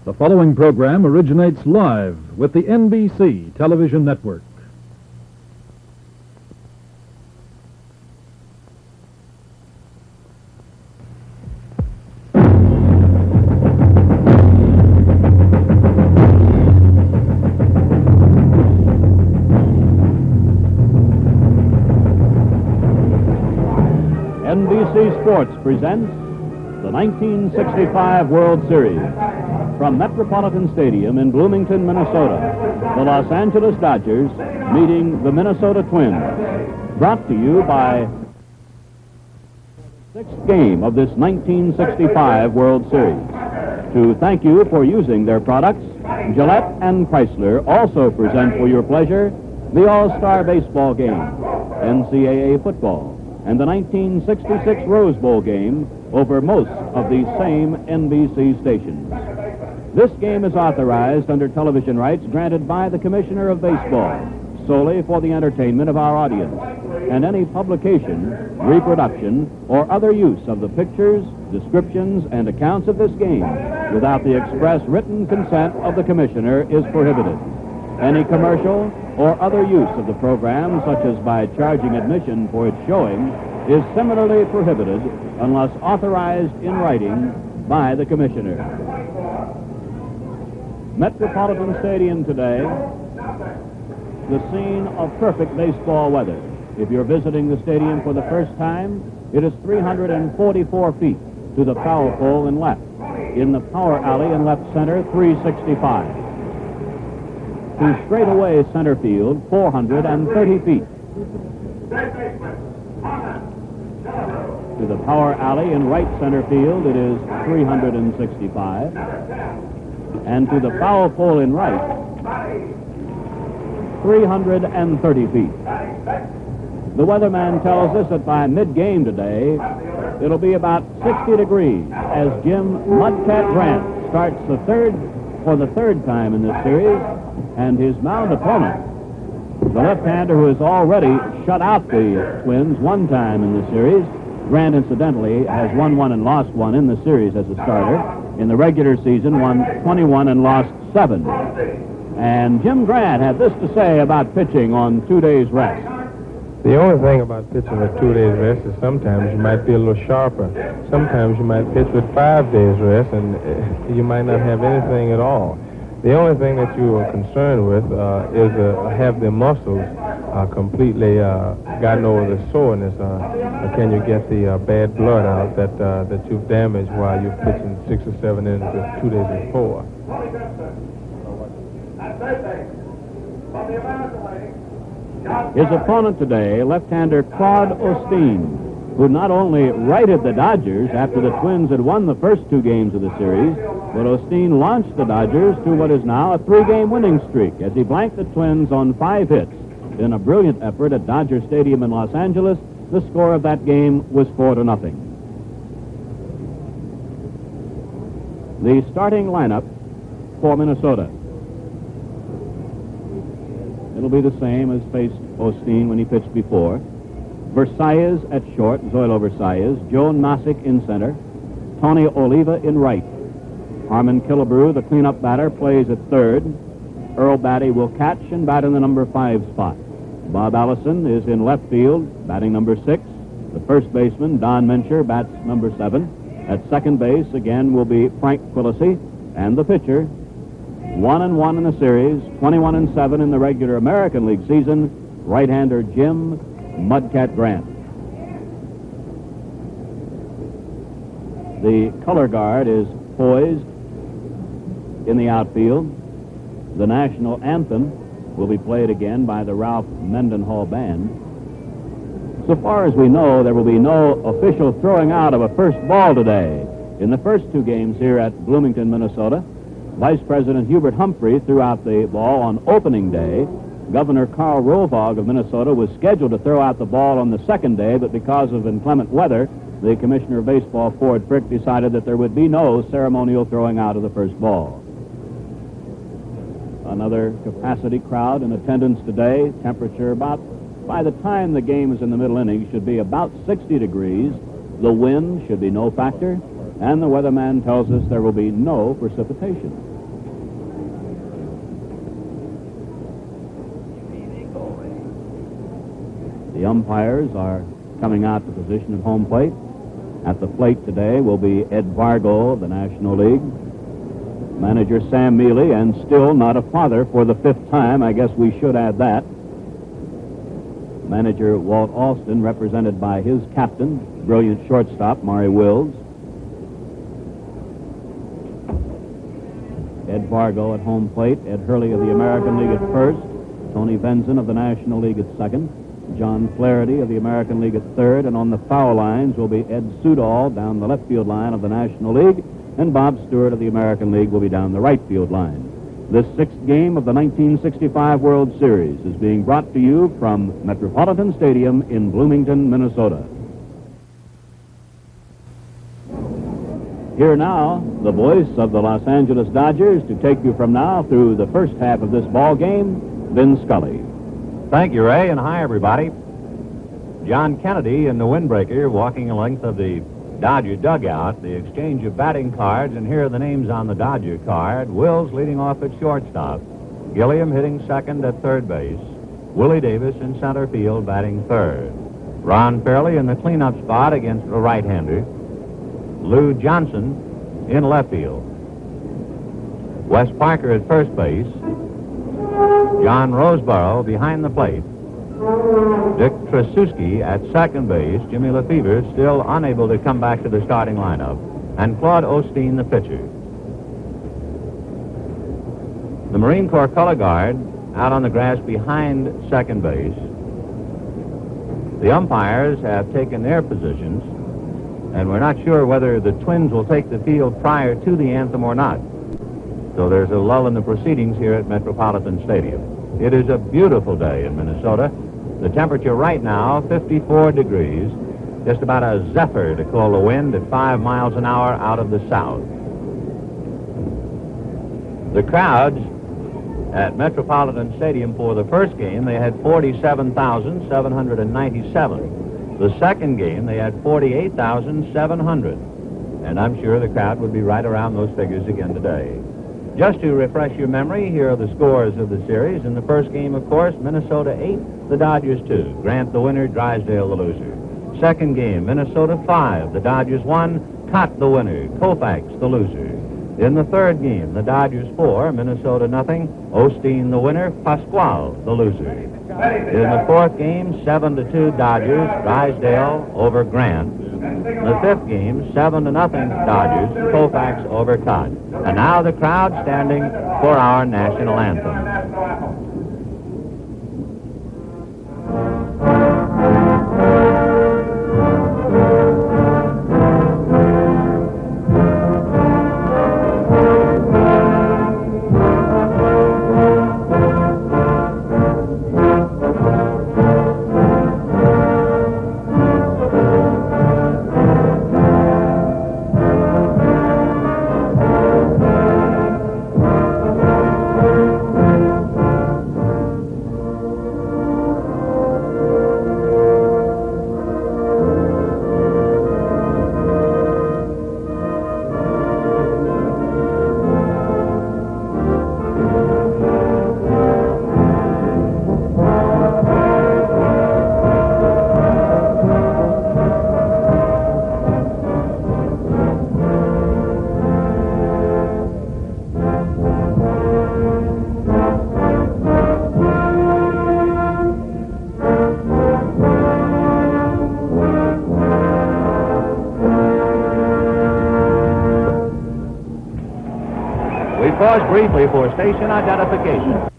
The following program originates live with the NBC television network. NBC Sports presents the 1965 World Series. From Metropolitan Stadium in Bloomington, Minnesota, the Los Angeles Dodgers meeting the Minnesota Twins. Brought to you by the sixth game of this 1965 World Series. To thank you for using their products, Gillette and Chrysler also present for your pleasure the All-Star Baseball game, NCAA football, and the 1966 Rose Bowl game over most of these same NBC stations. This game is authorized under television rights granted by the Commissioner of Baseball, solely for the entertainment of our audience, and any publication, reproduction, or other use of the pictures, descriptions, and accounts of this game without the express written consent of the Commissioner is prohibited. Any commercial or other use of the program, such as by charging admission for its showing, is similarly prohibited unless authorized in writing by the Commissioner. Metropolitan Stadium today, the scene of perfect baseball weather. If you're visiting the stadium for the first time, it is 344 feet to the foul pole in left. In the power alley in left center, 365. To straightaway center field, 430 feet. To the power alley in right center field, it is 365. And to the foul pole in right, 330 feet. The weatherman tells us that by mid-game today, it'll be about 60 degrees as Jim Mudcat Grant starts for the third time in this series, and his mound opponent, the left-hander who has already shut out the Twins one time in the series. Grant, incidentally, has won one and lost one in the series as a starter. In the regular season, won 21 and lost 7. And Jim Grant had this to say about pitching on 2 days' rest. The only thing about pitching with 2 days' rest is sometimes you might be a little sharper. Sometimes you might pitch with 5 days' rest, and you might not have anything at all. The only thing that you are concerned with is have the muscles completely gotten over the soreness. Can you get the bad blood out that you've damaged while you're pitching 6 or 7 innings with 2 days before? His opponent today, left-hander Claude Osteen, who not only righted the Dodgers after the Twins had won the first 2 games of the series, but Osteen launched the Dodgers to what is now a 3-game winning streak as he blanked the Twins on 5 hits. In a brilliant effort at Dodger Stadium in Los Angeles, the score of that game was 4-0. The starting lineup for Minnesota. It'll be the same as faced Osteen when he pitched before. Versailles at short, Zoilo Versailles. Joe Nosick in center. Tony Oliva in right. Harmon Killebrew, the cleanup batter, plays at third. Earl Batty will catch and bat in the number 5 spot. Bob Allison is in left field, batting number 6. The first baseman, Don Mencher, bats number 7. At second base, again, will be Frank Quillisi. And the pitcher, 1-1 in the series, 21-7 in the regular American League season, right-hander Jim Mudcat Grant. The color guard is poised in the outfield. The national anthem will be played again by the Ralph Mendenhall Band. So far as we know, there will be no official throwing out of a first ball today. In the first 2 games here at Bloomington, Minnesota, Vice President Hubert Humphrey threw out the ball on opening day. Governor Karl Rovog of Minnesota was scheduled to throw out the ball on the second day, but because of inclement weather, the Commissioner of Baseball, Ford Frick, decided that there would be no ceremonial throwing out of the first ball. Another capacity crowd in attendance today. Temperature about, by the time the game is in the middle innings, should be about 60 degrees. The wind should be no factor. and the weatherman tells us there will be no precipitation. The umpires are coming out to position at home plate. At the plate today will be Ed Vargo of the National League, manager Sam Mealy, and still not a father for the 5th time. I guess we should add that. Manager Walt Alston, represented by his captain, brilliant shortstop Maury Wills. Ed Vargo at home plate, Ed Hurley of the American League at first, Tony Benson of the National League at second, John Flaherty of the American League at third, and on the foul lines will be Ed Sudall down the left field line of the National League, and Bob Stewart of the American League will be down the right field line. This 6th game of the 1965 World Series is being brought to you from Metropolitan Stadium in Bloomington, Minnesota. Here now, the voice of the Los Angeles Dodgers to take you from now through the first half of this ball game, Vin Scully. Thank you, Ray, and hi, everybody. John Kennedy in the windbreaker walking the length of the Dodger dugout, the exchange of batting cards, and here are the names on the Dodger card. Wills leading off at shortstop. Gilliam hitting second at third base. Willie Davis in center field batting third. Ron Fairley in the cleanup spot against the right-hander. Lou Johnson in left field. Wes Parker at first base. John Roseborough behind the plate. Dick Trasuski at second base. Jimmy Lefevre still unable to come back to the starting lineup. And Claude Osteen, the pitcher. The Marine Corps color guard out on the grass behind second base. The umpires have taken their positions, and we're not sure whether the Twins will take the field prior to the anthem or not. So there's a lull in the proceedings here at Metropolitan Stadium. It is a beautiful day in Minnesota. The temperature right now, 54 degrees, just about a zephyr to call the wind at 5 miles an hour out of the south. The crowds at Metropolitan Stadium for the first game, they had 47,797. The second game, they had 48,700. And I'm sure the crowd would be right around those figures again today. Just to refresh your memory, here are the scores of the series. In the first game, of course, Minnesota 8, the Dodgers 2. Grant the winner, Drysdale the loser. Second game, Minnesota 5, the Dodgers 1. Cott the winner, Koufax the loser. In the third game, the Dodgers 4, Minnesota nothing. Osteen the winner, Pasquale the loser. In the fourth game, 7-2 Dodgers, Drysdale over Grant. In the fifth game, 7-0 Dodgers, Koufax over Cott. And now the crowd standing for our national anthem. Pause briefly for station identification.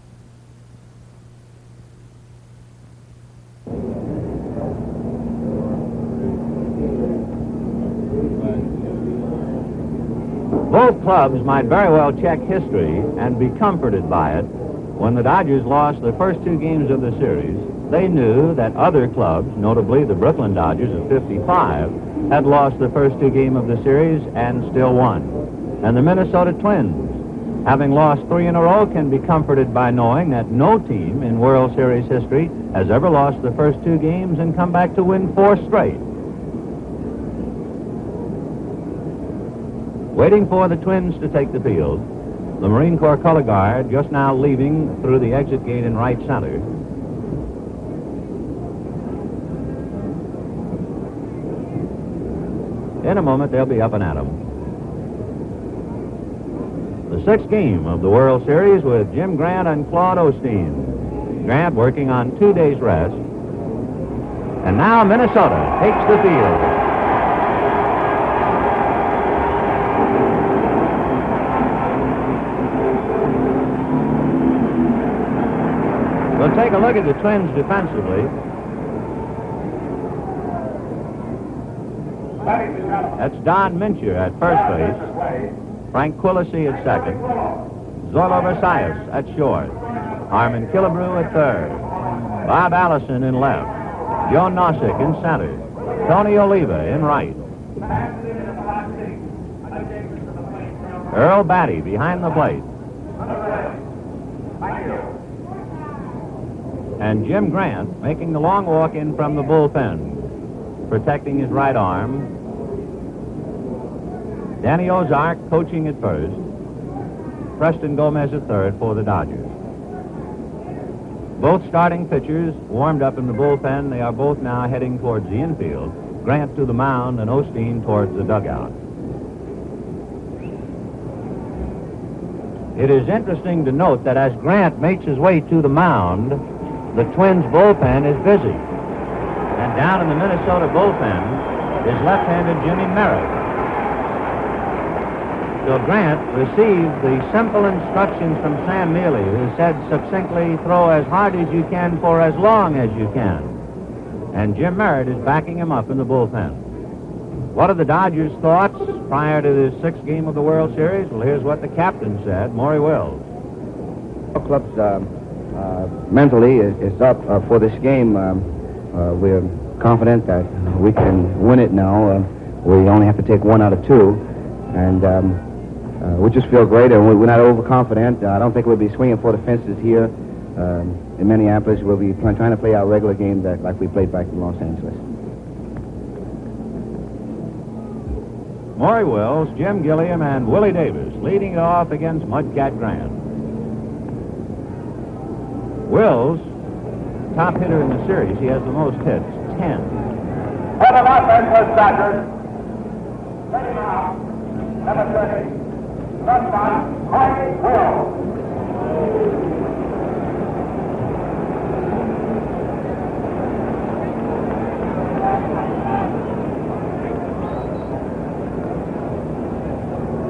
Both clubs might very well check history and be comforted by it. When the Dodgers lost the first two games of the series, they knew that other clubs, notably the Brooklyn Dodgers of 55, had lost the first two games of the series and still won. And the Minnesota Twins, having lost 3 in a row, can be comforted by knowing that no team in World Series history has ever lost the first two games and come back to win 4 straight. Waiting for the Twins to take the field, the Marine Corps color guard just now leaving through the exit gate in right center. In a moment, they'll be up and at 'em. The sixth game of the World Series with Jim Grant and Claude Osteen. Grant working on 2 days' rest. And now Minnesota takes the field. We'll take a look at the Twins defensively. That's Don Mincher at first base. Frank Quillisi at second. Zorlo Versailles at short. Harmon Killebrew at third. Bob Allison in left. Joe Nossick in center. Tony Oliva in right. Earl Batty behind the plate. And Jim Grant making the long walk in from the bullpen, protecting his right arm. Danny Ozark coaching at first. Preston Gomez at third for the Dodgers. Both starting pitchers warmed up in the bullpen. They are both now heading towards the infield. Grant to the mound and Osteen towards the dugout. It is interesting to note that as Grant makes his way to the mound, the Twins' bullpen is busy. And down in the Minnesota bullpen is left-handed Jimmy Merritt. So Grant received the simple instructions from Sam Mealy, who said succinctly, throw as hard as you can for as long as you can. And Jim Merritt is backing him up in the bullpen. What are the Dodgers' thoughts prior to the sixth game of the World Series? Well, here's what the captain said, Maury Wills. Our club's mentally is up for this game. We're confident that we can win it now. We only have to take 1 out of 2. And we just feel great, and we're not overconfident. I don't think we'll be swinging for the fences here in Minneapolis. We'll be trying to play our regular game like we played back in Los Angeles. Maury Wills, Jim Gilliam, and Willie Davis leading it off against Mudcat Grant. Wills, top hitter in the series. He has the most hits, 10. For the Los Angeles Dodgers, ready now, number 30, shortstop, Maury Wills.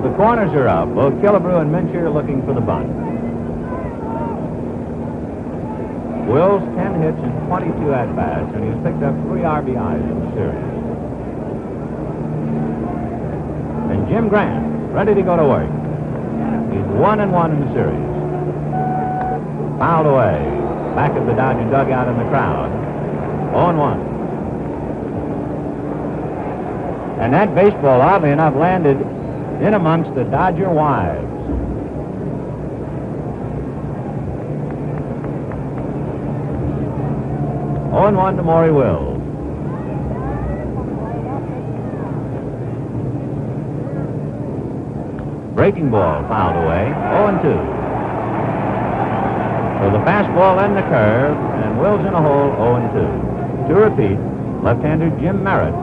The corners are up. Both Killebrew and Mincher are looking for the bunt. Wills, 10 hits and 22 at-bats, and he's picked up 3 RBIs in the series. And Jim Grant, ready to go to work. He's 1-1 in the series. Fouled away. Back of the Dodger dugout in the crowd. 0-1. And that baseball, oddly enough, landed in amongst the Dodger wives. Oh, 0-1 to Maury Wills. Breaking ball fouled away. 0-2. So the fastball and the curve, and Wills in a hole. 0-2. To repeat, left-hander Jim Merritt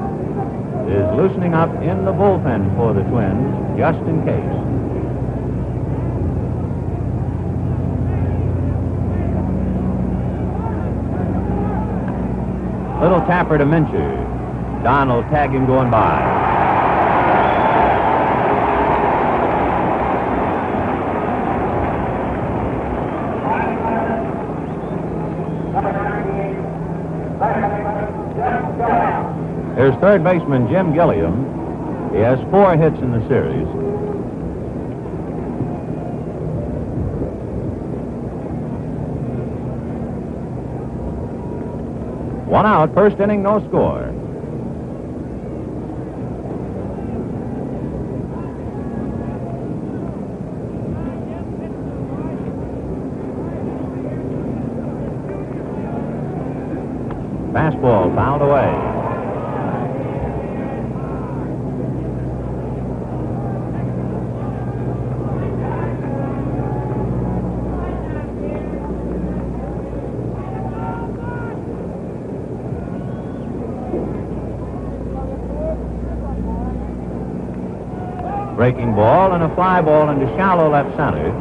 is loosening up in the bullpen for the Twins, just in case. Little tapper to Mincher. Donald tag him going by. Here's third baseman Jim Gilliam. He has 4 hits in the series. One out, first inning, no score. Fastball fouled away. breaking ball and a fly ball into shallow left center.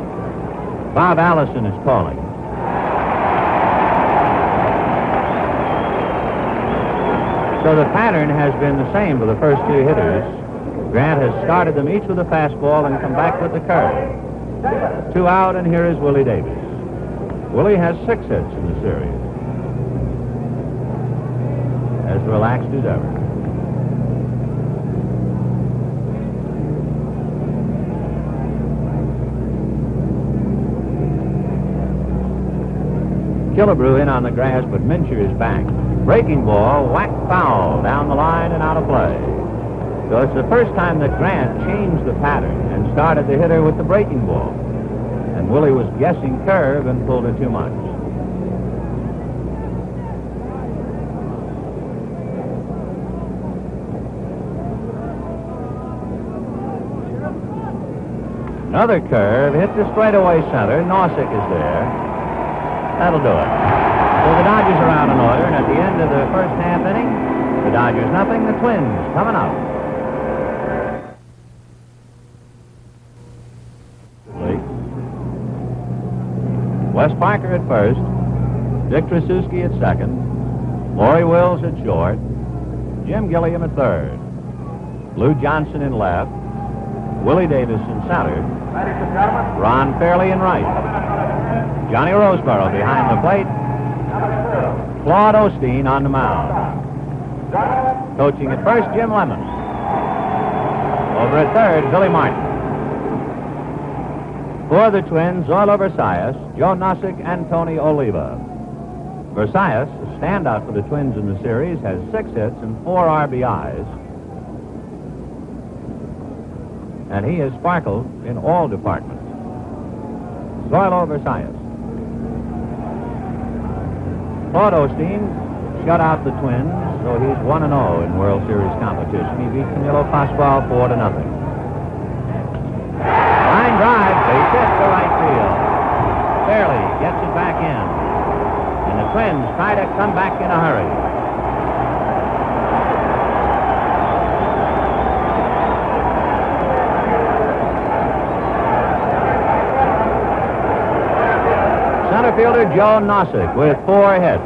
Bob Allison is calling. So the pattern has been the same for the first two hitters. Grant has started them each with a fastball and come back with the curve. 2 out, and here is Willie Davis. Willie has 6 hits in the series. As relaxed as ever. Killebrew in on the grass, but Mincher is back. Breaking ball, whack foul, down the line and out of play. So it's the first time that Grant changed the pattern and started the hitter with the breaking ball. And Willie was guessing curve and pulled it too much. Another curve, hit the straightaway center. Nossick is there. That'll do it. So the Dodgers are out in order, and at the end of the first half inning, the Dodgers nothing, the Twins coming out. Wes Parker at first, Dick Tracewski at second, Maury Wills at short, Jim Gilliam at third, Lou Johnson in left, Willie Davis in center, Ron Fairley in right, Johnny Roseboro behind the plate, Claude Osteen on the mound. Coaching at first, Jim Lemon. Over at third, Billy Martin. For the Twins, Zoilo Versailles, Joe Nossick, and Tony Oliva. Versailles, a standout for the Twins in the series, has 6 hits and 4 RBIs. And he has sparkled in all departments. Zoilo Versailles. Claude Osteen shut out the Twins, so he's 1-0 in World Series competition. He beat Camilo Pascual 4-0. Line drive, base hit to right field. Fairley gets it back in. And the Twins try to come back in a hurry. Center fielder Joe Nossick with 4 hits.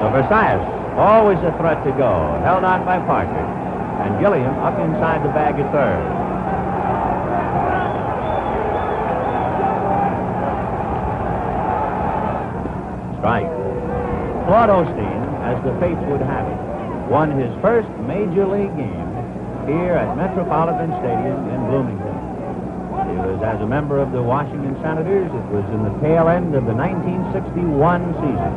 So Versailles, always a threat to go, held on by Parker. And Gilliam up inside the bag at third. Strike. Claude Osteen, as the fates would have it, won his first major league game here at Metropolitan Stadium in Bloomington. He was as a member of the Washington Senators. It was in the tail end of the 1961 season.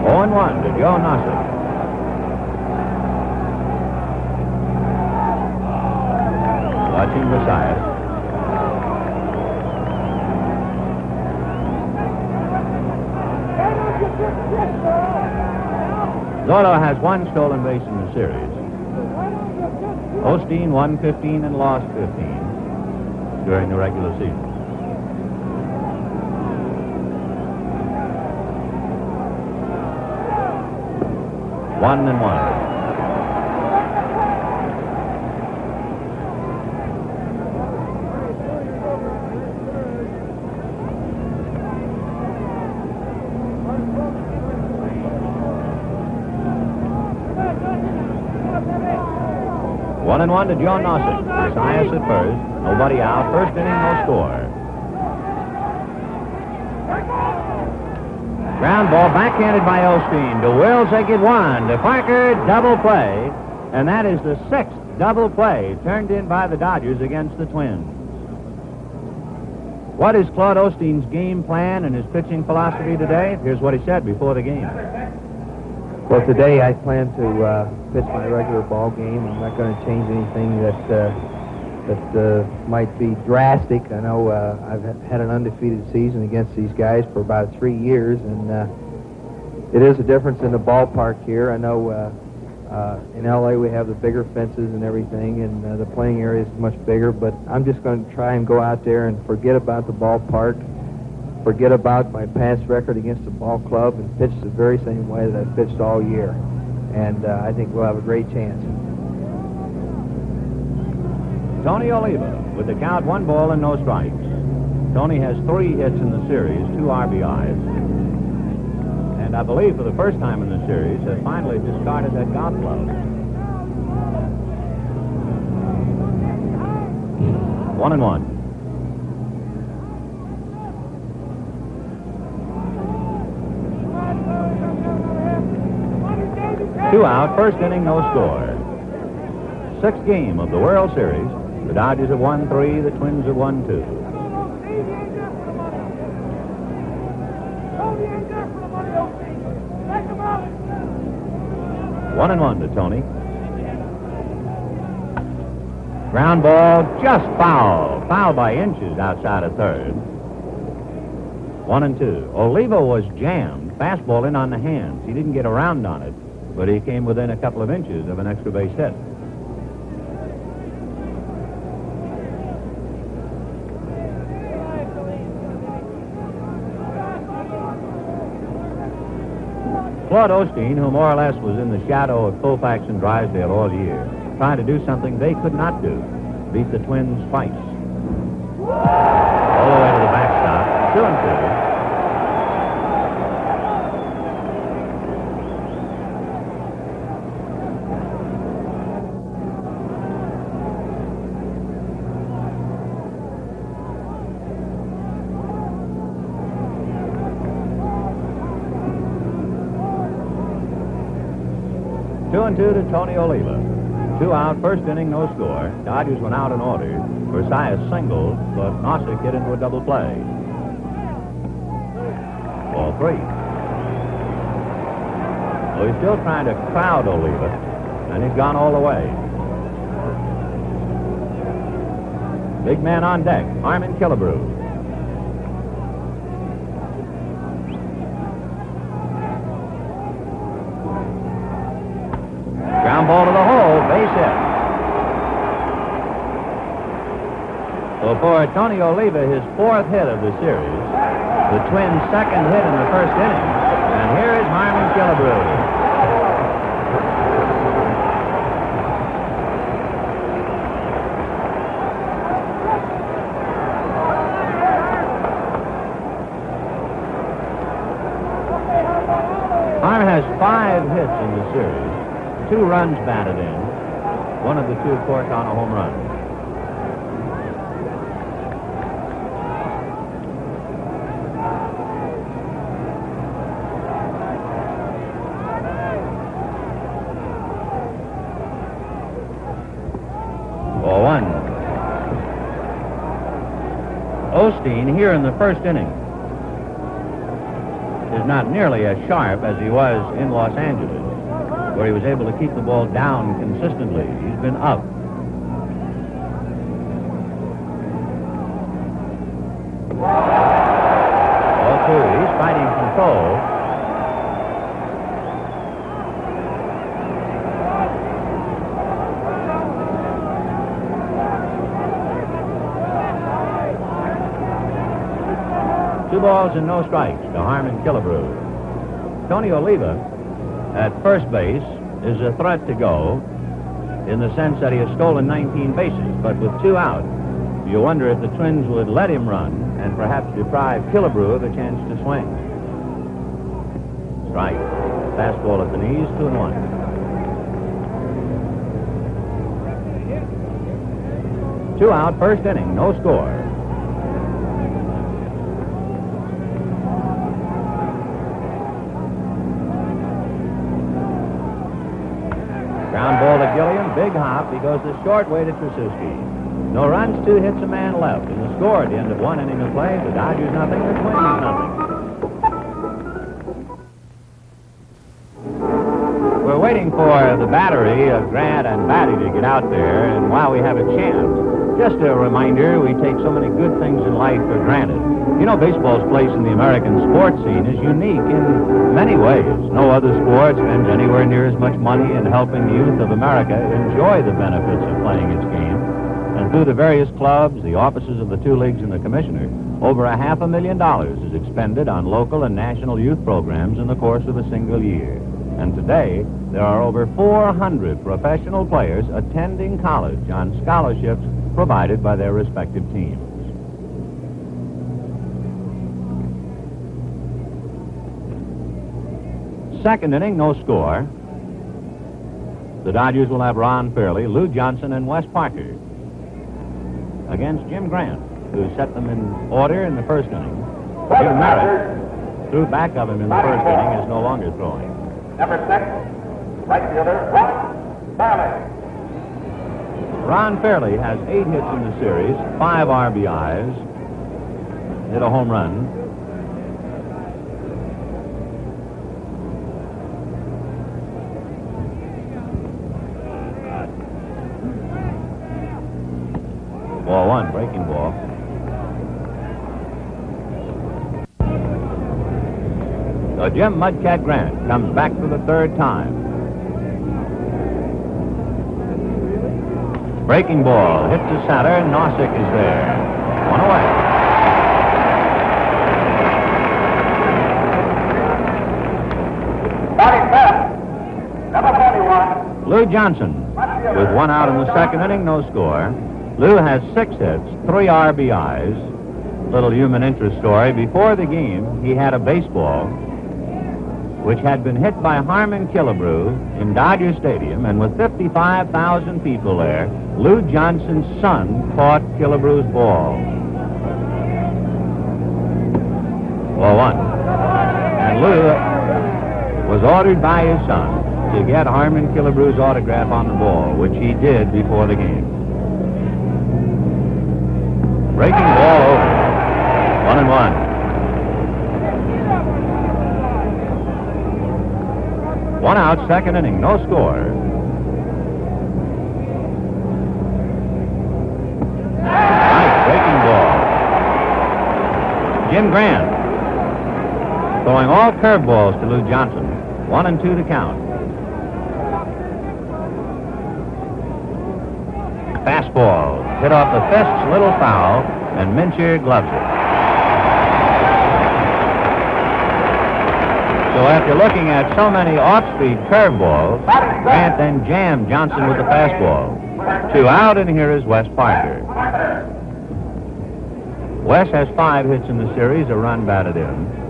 Oh, 1 to Joe Nossick. Watching Versailles. Zoilo has 1 stolen base in the series. Osteen won 15 and lost 15 during the regular season. One and one. One and one to Joe Nossick. Versailles at first. Nobody out. First inning, no score. Ground ball backhanded by Osteen. To Wills, they get 1. To Parker, double play. And that is the 6th double play turned in by the Dodgers against the Twins. What is Claude Osteen's game plan and his pitching philosophy today? Here's what he said before the game. Well, today I plan to pitch my regular ball game. I'm not going to change anything that might be drastic. I know I've had an undefeated season against these guys for about 3 years, and it is a difference in the ballpark here. I know in L.A. we have the bigger fences and everything, and the playing area is much bigger, but I'm just going to try and go out there and forget about the ballpark forget about my past record against the ball club and pitch the very same way that I've pitched all year. And I think we'll have a great chance. Tony Oliva with the count 1 ball and no strikes. Tony has 3 hits in the series, 2 RBIs. And I believe for the first time in the series has finally discarded that golf glove. 1-1. Two out, first inning, no score. 6th game of the World Series. The Dodgers have won 3, the Twins have won 2. One and one to Tony. Ground ball, just foul. Foul by inches outside of third. 1-2. Oliva was jammed. Fastball in on the hands. He didn't get around on it, but he came within a couple of inches of an extra base hit. Claude Osteen, who more or less was in the shadow of Koufax and Drysdale all year, trying to do something they could not do. Beat the Twins twice. All the way to the backstop. 2-2. To Tony Oliva. 2 out, first inning, no score. Dodgers went out and ordered. Versailles singled, but Nossick hit into a double play. Ball 3. Well, he's still trying to crowd Oliva, and he's gone all the way. Big man on deck, Harmon Killebrew. Ground ball to the hole, base hit. Well, for Tony Oliva, his 4th hit of the series, the Twins' 2nd hit in the first inning, and here is Harmon Killebrew. Harmon has 5 hits in the series. 2 runs batted in. One of the 2, of course, on a home run. Ball 1. Osteen here in the first inning is not nearly as sharp as he was in Los Angeles, where he was able to keep the ball down consistently. He's been up. Ball 2. He's fighting control. Two balls and no strikes to Harmon Killebrew. Tony Oliva at first base is a threat to go in the sense that he has stolen 19 bases, but with 2 out, you wonder if the Twins would let him run and perhaps deprive Killebrew of a chance to swing. Strike. Fastball at the knees, 2-1. Two out, first inning, no score. Ground ball to Gilliam, big hop. He goes the short way to Tracewski. No runs, 2 hits, a man left. And the score at the end of 1 inning of play, the Dodgers nothing, the Twins nothing. We're waiting for the battery of Grant and Batty to get out there, and while we have a chance, just a reminder, we take so many good things in life for granted. You know, baseball's place in the American sports scene is unique in many ways. No other sport spends anywhere near as much money in helping the youth of America enjoy the benefits of playing its game. And through the various clubs, the offices of the 2 leagues, and the commissioner, Over $500,000 is expended on local and national youth programs in the course of a single year. And today, there are over 400 professional players attending college on scholarships provided by their respective teams. Second inning, no score. The Dodgers will have Ron Fairley, Lou Johnson, and Wes Parker against Jim Grant, who set them in order in the first inning. Jim Merritt, threw back of him in the first inning, is no longer throwing. Number 6, right fielder, Ron Fairley. Ron Fairley has 8 hits in the series, 5 RBIs, hit a home run. Ball 1, breaking ball. So Jim Mudcat Grant comes back for the third time. Breaking ball, hit to center, Nossick is there. One away. Batting fifth, number 41. Lou Johnson, with 1 out in the second inning, no score. Lou has 6 hits, 3 RBIs. Little human interest story. Before the game, he had a baseball which had been hit by Harmon Killebrew in Dodger Stadium, and with 55,000 people there, Lou Johnson's son caught Killebrew's ball. Ball 1. And Lou was ordered by his son to get Harmon Killebrew's autograph on the ball, which he did before the game. Breaking ball over. 1-1. 1 out, second inning, no score. Nice breaking ball. Jim Grant throwing all curveballs to Lou Johnson. 1-2 to count. Fastball hit off the fist's little foul, and Mincher gloves it. So after looking at so many off-speed curveballs, Grant then jammed Johnson with the fastball. 2 out, and here is Wes Parker. Wes has 5 hits in the series, a run batted in.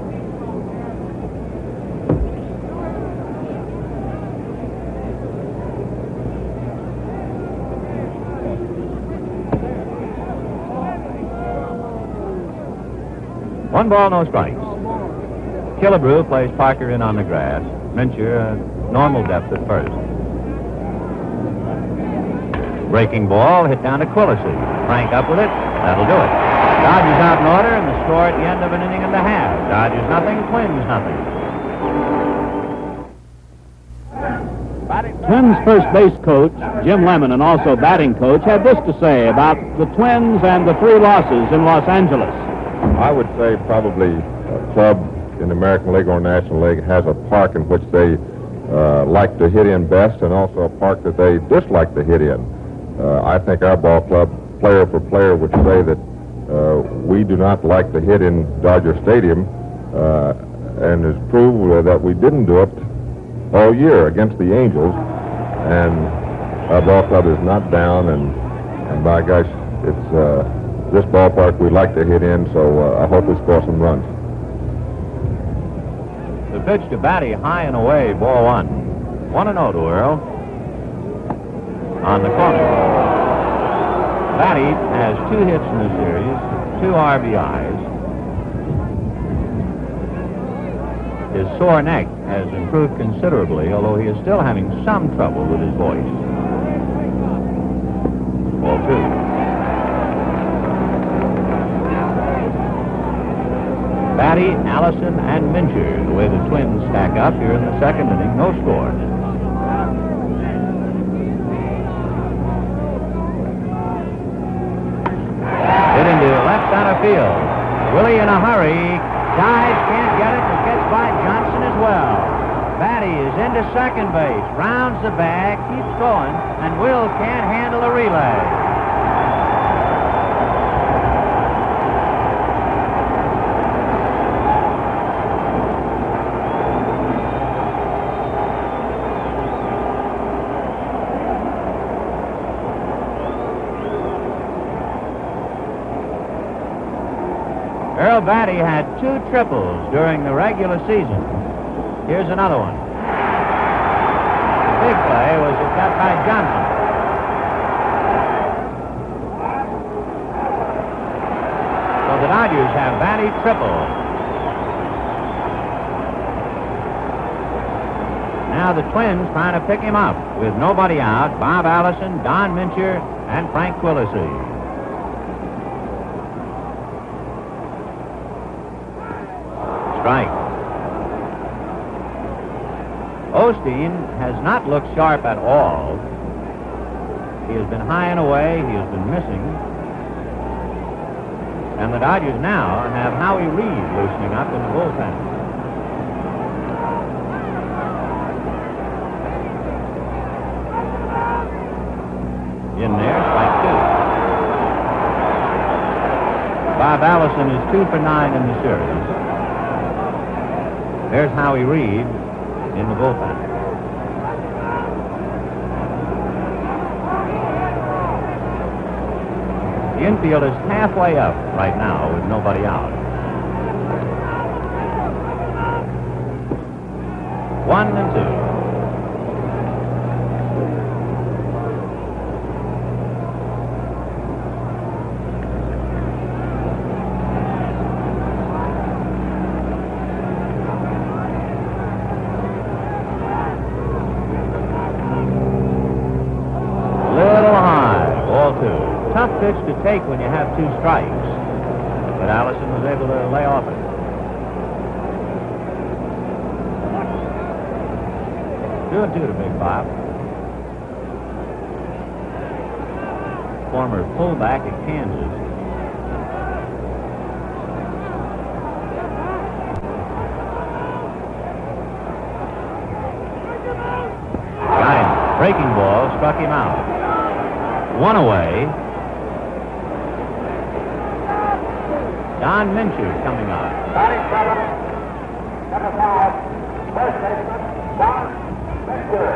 One ball, no strikes. Killebrew plays Parker in on the grass. Mincher, normal depth at first. Breaking ball, hit down to Quillisi. Frank up with it. That'll do it. Dodgers out in order, and the score at the end of an inning and a half. Dodgers nothing, Twins nothing. Twins first base coach Jim Lemon, and also batting coach, had this to say about the Twins and the 3 losses in Los Angeles. I would say probably a club in the American League or National League has a park in which they like to hit in best, and also a park that they dislike to hit in. I think our ball club, player for player, would say that we do not like to hit in Dodger Stadium, and has proved that we didn't do it all year against the Angels. And our ball club is not down, and by gosh, it's this ballpark we like to hit in, so I hope we score some runs. The pitch to Batty, high and away, ball 1. 1-0 to Earl. On the corner. Batty has 2 hits in the series, 2 RBIs. His sore neck has improved considerably, although he is still having some trouble with his voice. Ball 2. Batty, Allison, and Mincher, the way the Twins stack up here in the second inning, no score. Hit into left center field. Willie in a hurry. Dives, can't get it, but gets by Johnson as well. Batty is into second base, rounds the bag, keeps going, and Will can't handle a relay. Earl Batty had 2 triples during the regular season. Here's another one. The big play was got by Johnson. So the Dodgers have Batty triple. Now the Twins trying to pick him up with nobody out. Bob Allison, Don Mincher, and Frank Quillisi. Strike. Osteen has not looked sharp at all. He has been high and away. He has been missing. And the Dodgers now have Howie Reed loosening up in the bullpen. In there, strike 2. Bob Allison is 2 for 9 in the series. There's Howie Reed in the bullpen. The infield is halfway up right now with nobody out. 1-2. Tough pitch to take when you have 2 strikes, but Allison was able to lay off it. 2-2 to Big Bob. Former fullback at Kansas. Got him. Breaking ball struck him out. 1 away. Don Mincher coming up. Batting seven, number 5, first baseman, Don Mincher.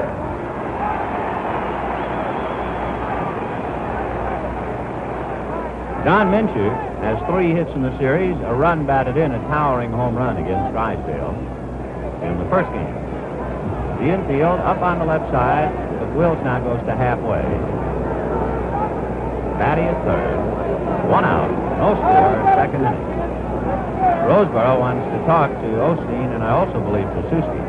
Don Mincher has 3 hits in the series, a run batted in, a towering home run against Drysdale in the first game. The infield up on the left side, but Wills now goes to halfway. Batty at third. 1 out. No score, second inning. Roseboro wants to talk to Osteen, and I also believe Tracewski.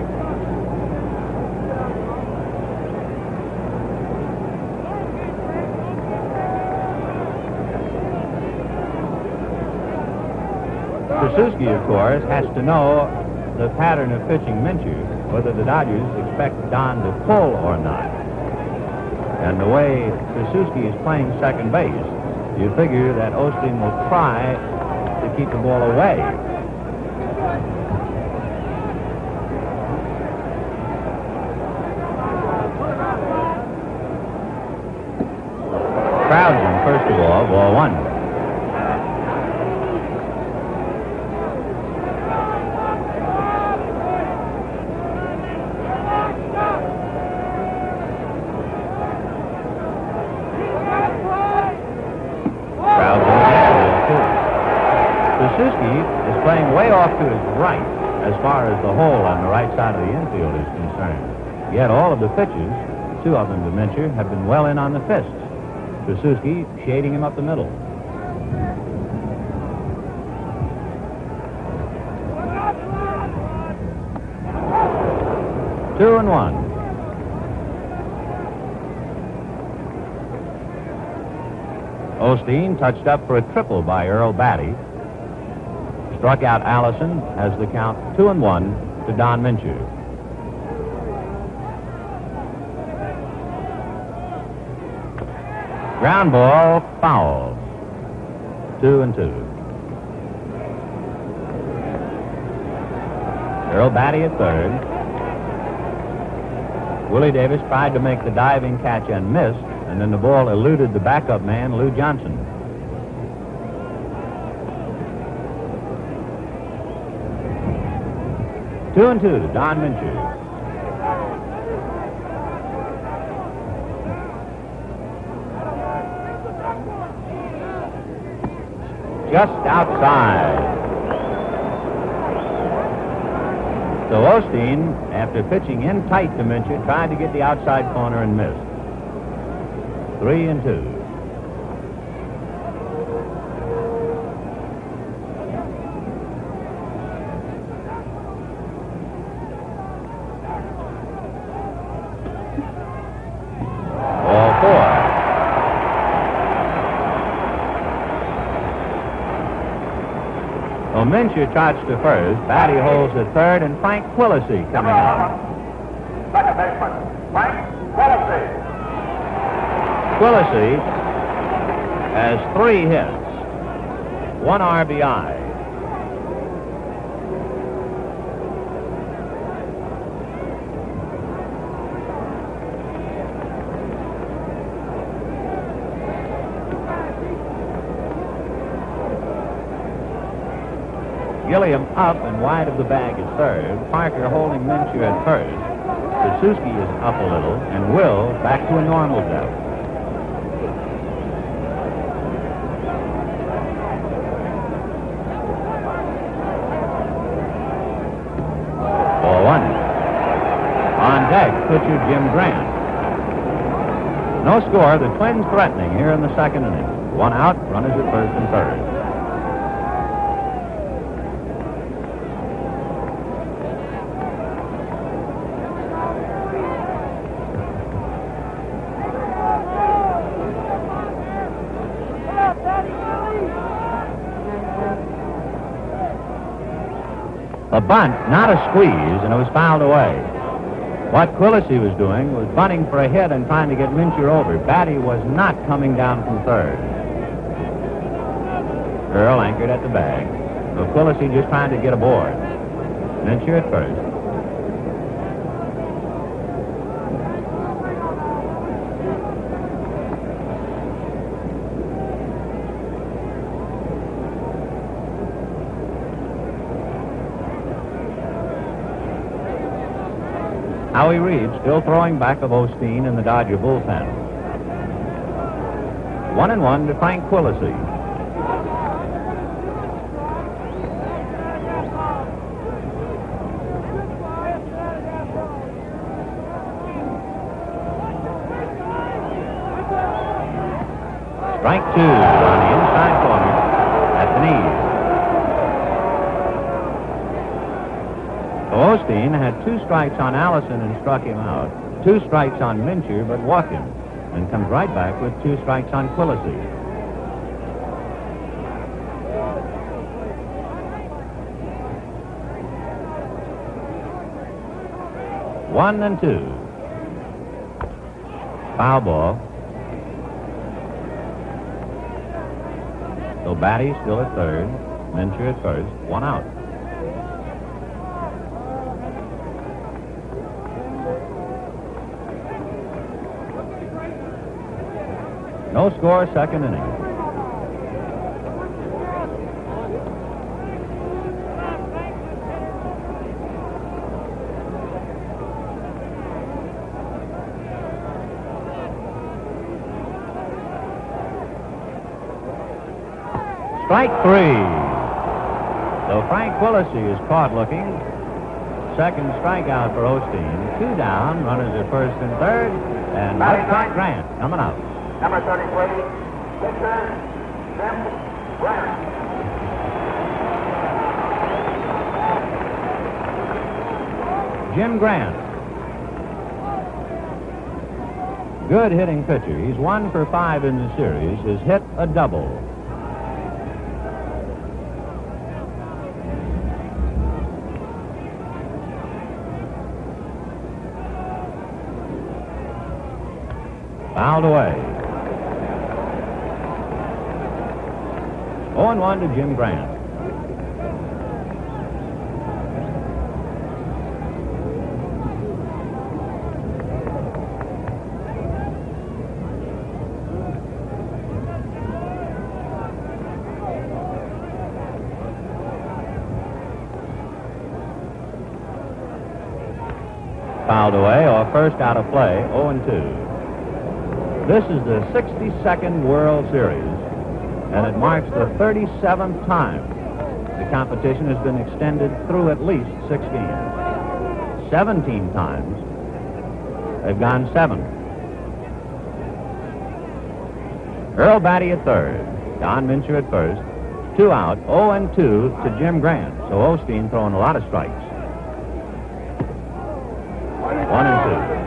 Tracewski, of course, has to know the pattern of pitching Mincher, whether the Dodgers expect Don to pull or not. And the way Tracewski is playing second base, you figure that Osteen will try to keep the ball away. Crowds him, first of all, ball 1. Is playing way off to his right as far as the hole on the right side of the infield is concerned. Yet all of the pitches, 2 of them to Mincher, have been well in on the fists. Tracewski shading him up the middle. Two and 1. Osteen touched up for a triple by Earl Batty. Struck out Allison as the count 2-1 to Don Mincher. Ground ball, foul. 2-2. Earl Batty at third. Willie Davis tried to make the diving catch and missed, and then the ball eluded the backup man, Lou Johnson. Two and 2 to Don Mincher. Just outside. So Osteen, after pitching in tight to Mincher, tried to get the outside corner and missed. 3-2. Well, Mincher trots to first. Batty holds at third, and Frank Quillisi coming up. Second baseman, Frank Quillisi. Quillisi has 3 hits, 1 RBI. Gilliam up and wide of the bag at third. Parker holding Mincher at first. Suzuki is up a little, and Will back to a normal depth. Ball 1. On deck, pitcher Jim Grant. No score. The Twins threatening here in the second inning. 1 out. Runners at first and third. A bunt, not a squeeze, and it was fouled away. What Quillisi was doing was bunting for a hit and trying to get Mincher over. Batty was not coming down from third. Earl anchored at the bag. So Quillisi just trying to get aboard. Mincher at first. Howie Reed still throwing back of Osteen in the Dodger bullpen. 1-1 to Frank Quillisi. Strike 2 on the inside corner at the knees. Osteen had 2 strikes on Allison and struck him out. 2 strikes on Mincher, but walked him. And comes right back with 2 strikes on Quillisi. One and 2. Foul ball. So Batty still at third. Mincher at first. 1 out. No score, second inning. Strike 3. So Frank Quillisi is caught looking. Second strikeout for Osteen. 2 down, runners at first and third, and Mudcat Grant coming out. Number 33, pitcher Jim Grant. Jim Grant. Good hitting pitcher. He's 1 for 5 in the series. Has hit a double. Fouled away. 0-1 to Jim Grant. Fouled away, or first out of play, 0-2. This is the 62nd World Series, and it marks the 37th time the competition has been extended through at least 6 games. 17 times. They've gone 7. Earl Batty at third. Don Mincher at first. 2 out, 0-2 to Jim Grant. So Osteen throwing a lot of strikes. 1-2.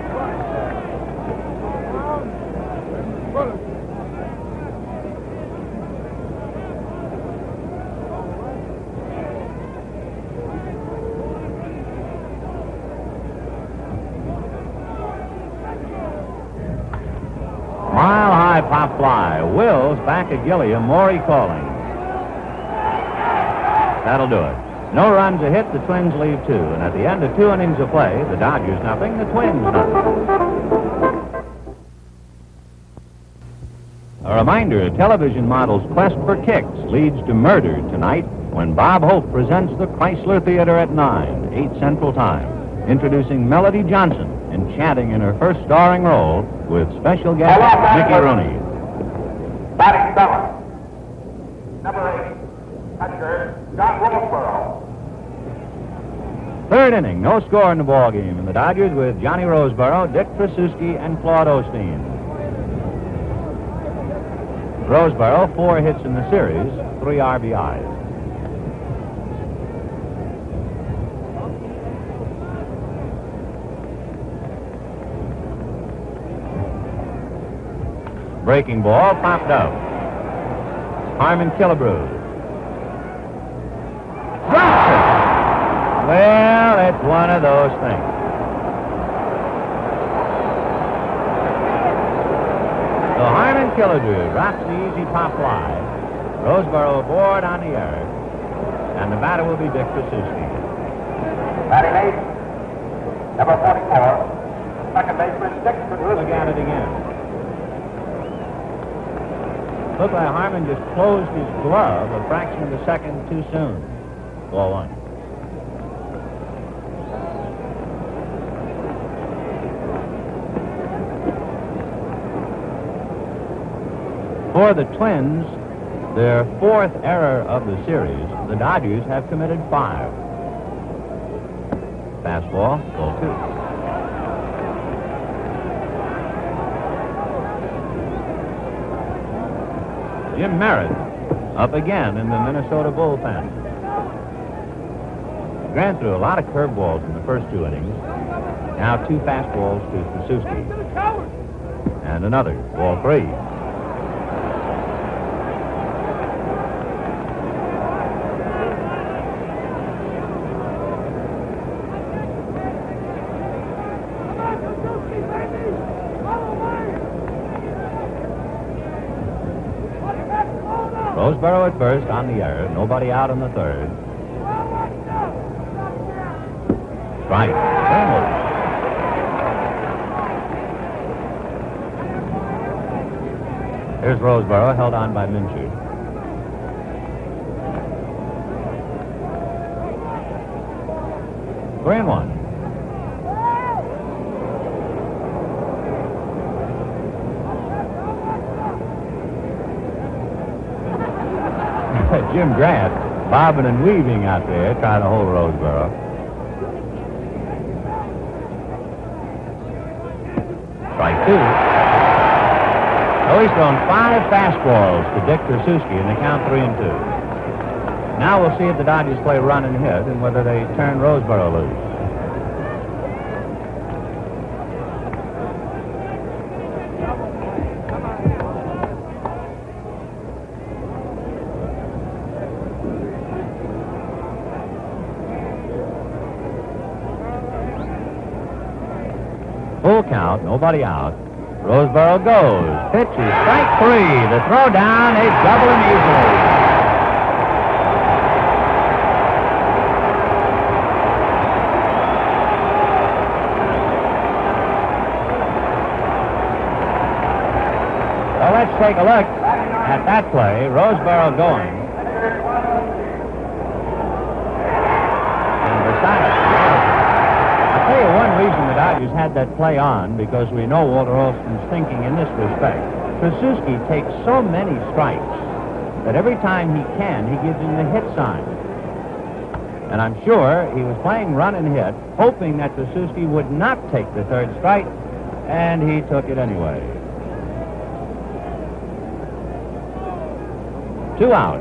Mile-high pop fly. Wills back at Gilliam. Morey calling. That'll do it. No runs a hit. The Twins leave 2. And at the end of 2 innings of play, the Dodgers nothing, the Twins nothing. A reminder, television model's quest for kicks leads to murder tonight when Bob Hope presents the Chrysler Theater at 9, 8 Central Time, introducing Melody Johnson, enchanting in her first starring role with special guest Mickey Rooney. Batting 7. Number 8. Catcher, John Roseboro. Third inning, no score in the ball game, and the Dodgers with Johnny Roseboro, Dick Tracewski, and Claude Osteen. Roseboro, 4 hits in the series, 3 RBIs. Breaking ball popped up. Harmon Killebrew. Drops it. Well, it's one of those things. So Harmon Killebrew drops the easy pop fly. Roseboro aboard on the error. And the batter will be Dick Tracewski. Batting 8. Number 44. Second baseman, Dick Tracewski. Look at it again. Looked like Harmon just closed his glove a fraction of a second too soon. Ball 1. For the Twins, their 4th error of the series, the Dodgers have committed 5. Fastball, ball 2. Jim Merritt up again in the Minnesota bullpen. Grant threw a lot of curveballs in the first 2 innings. Now 2 fastballs to Tracewski. And another, ball 3. Roseboro at first on the error. Nobody out in the 3rd. Strike. Here's Roseboro, held on by Mincher. Three and 1. Jim Grant bobbing and weaving out there, trying to hold Roseboro. Strike 2. So he's thrown 5 fastballs to Dick Tracewski, and they count 3 and 2. Now we'll see if the Dodgers play run and hit and whether they turn Roseboro loose. Full count, nobody out. Roseboro goes. Pitch is strike 3. The throw down, they double him easily. Well, let's take a look at that play. Roseboro going. And Versailles. I'll tell you one reason the Dodgers had that play on, because we know Walter Olson's thinking in this respect. Tracewski takes so many strikes that every time he can, he gives him the hit sign. And I'm sure he was playing run and hit, hoping that Trasuski would not take the third strike, and he took it anyway. 2 out.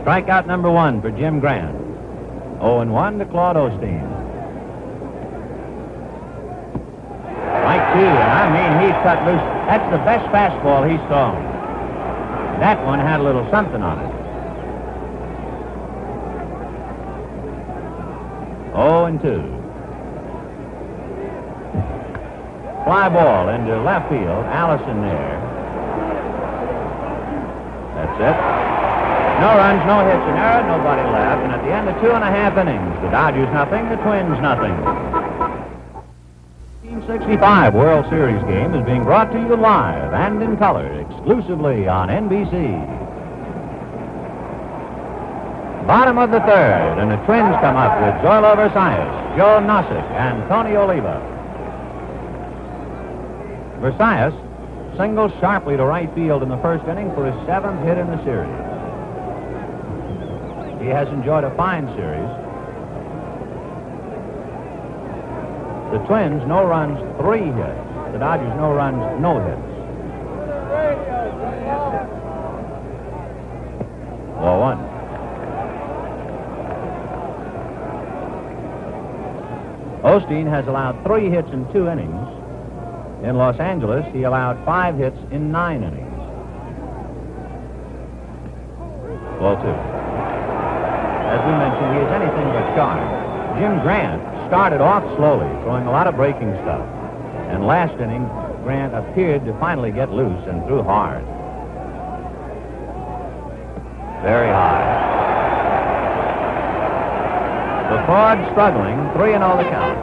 Strikeout number 1 for Jim Grant. 0-1 to Claude Osteen. Strike 2, and I mean he cut loose. That's the best fastball he's thrown. That one had a little something on it. 0-2. Fly ball into left field. Allison there. That's it. No runs, no hits, an error, nobody left. And at the end of 2.5 innings, the Dodgers nothing, the Twins nothing. 1965 World Series game is being brought to you live and in color exclusively on NBC. Bottom of the third, and the Twins come up with Zoilo Versalles, Joe Nossick, and Tony Oliva. Versalles singles sharply to right field in the first inning for his 7th hit in the series. He has enjoyed a fine series. The Twins, no runs, 3 hits. The Dodgers, no runs, no hits. 4-1. Osteen has allowed 3 hits in 2 innings. In Los Angeles, he allowed 5 hits in 9 innings. 4-2. As we mentioned, he is anything but sharp. Jim Grant started off slowly, throwing a lot of breaking stuff. And last inning, Grant appeared to finally get loose and threw hard. Very high. The Ford struggling, 3-0 the count.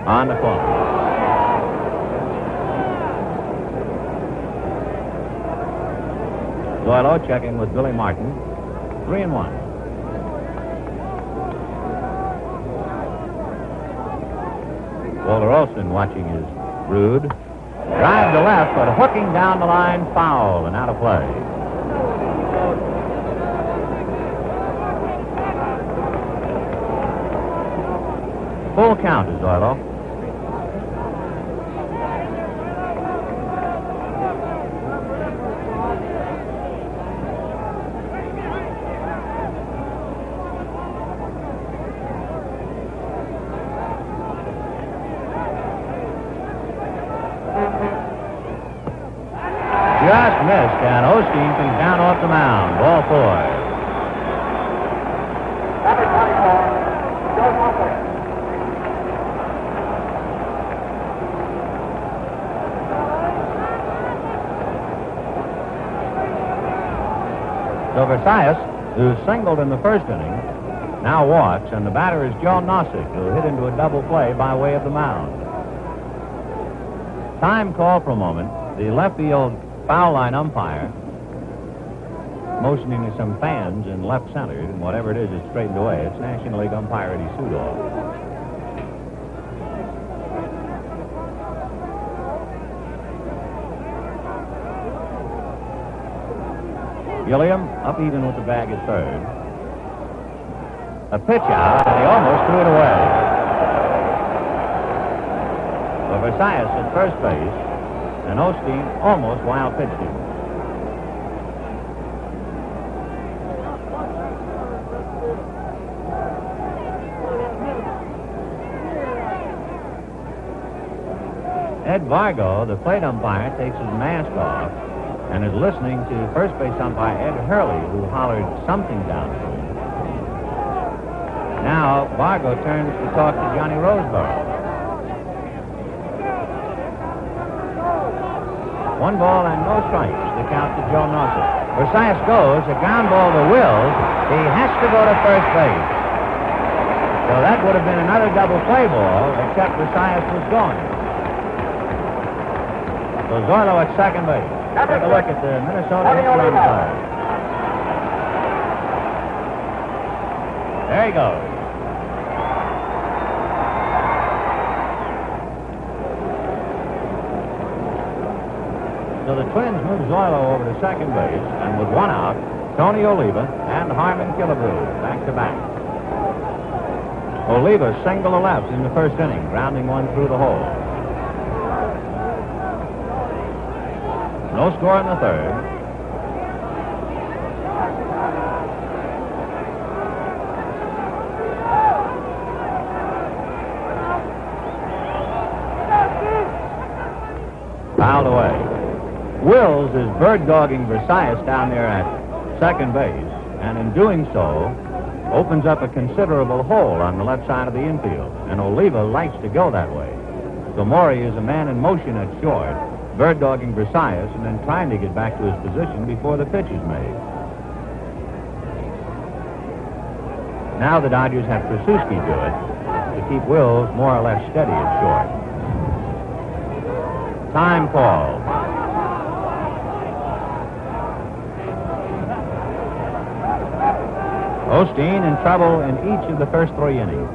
On the clock. Zoilo checking with Billy Martin. 3-1. Walter Olson watching his Rude. Drive to left, but hooking down the line, foul and out of play. Full count to Zoilo. Just missed, and Osteen comes down off the mound. Ball 4. Number 24, Joe Nossick. So Versalles, who singled in the first inning, now walks, and the batter is Joe Nossick, who hit into a double play by way of the mound. Time call for a moment. The left field foul line umpire motioning to some fans in left center, and whatever it is straightened away. It's National League umpire Eddie Sudol. Gilliam up even with the bag at third. A pitch out, and he almost threw it away. So Versalles at first base, and Osteen almost wild pitched him. Ed Vargo, the plate umpire, takes his mask off and is listening to first base umpire Ed Hurley, who hollered something down to him. Now Vargo turns to talk to Johnny Roseborough. 1 ball and no strikes to count to Joe Nossick. Versalles goes, a ground ball to Wills. He has to go to first base. So that would have been another double play ball, except Versalles was going. So Zoilo at second base. Take a look at the Minnesota hitter on third. There he goes. So the Twins move Zoilo over to second base, and with one out, Tony Oliva and Harmon Killebrew back to back. Oliva single to left in the first inning, grounding one through the hole. No score in the third. Fouled away. Wills is bird-dogging Versailles down there at second base, and in doing so, opens up a considerable hole on the left side of the infield, and Oliva likes to go that way. So Maury is a man in motion at short, bird-dogging Versailles, and then trying to get back to his position before the pitch is made. Now the Dodgers have Trasuski do it to keep Wills more or less steady at short. Time call. Osteen in trouble in each of the first three innings.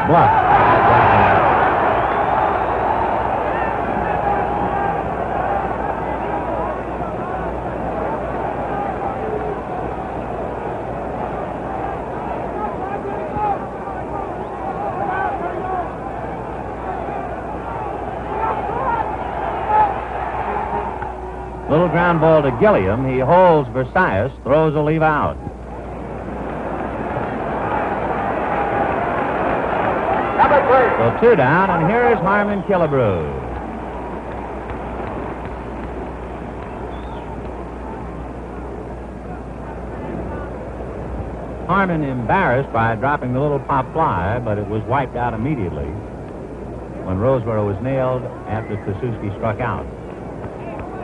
Bluff. Little ground ball to Gilliam. He holds Versailles, throws Oliva out. Number 3. So two down, and here is Harmon Killebrew. Harmon embarrassed by dropping the little pop fly, but it was wiped out immediately when Roseboro was nailed after Trasuski struck out.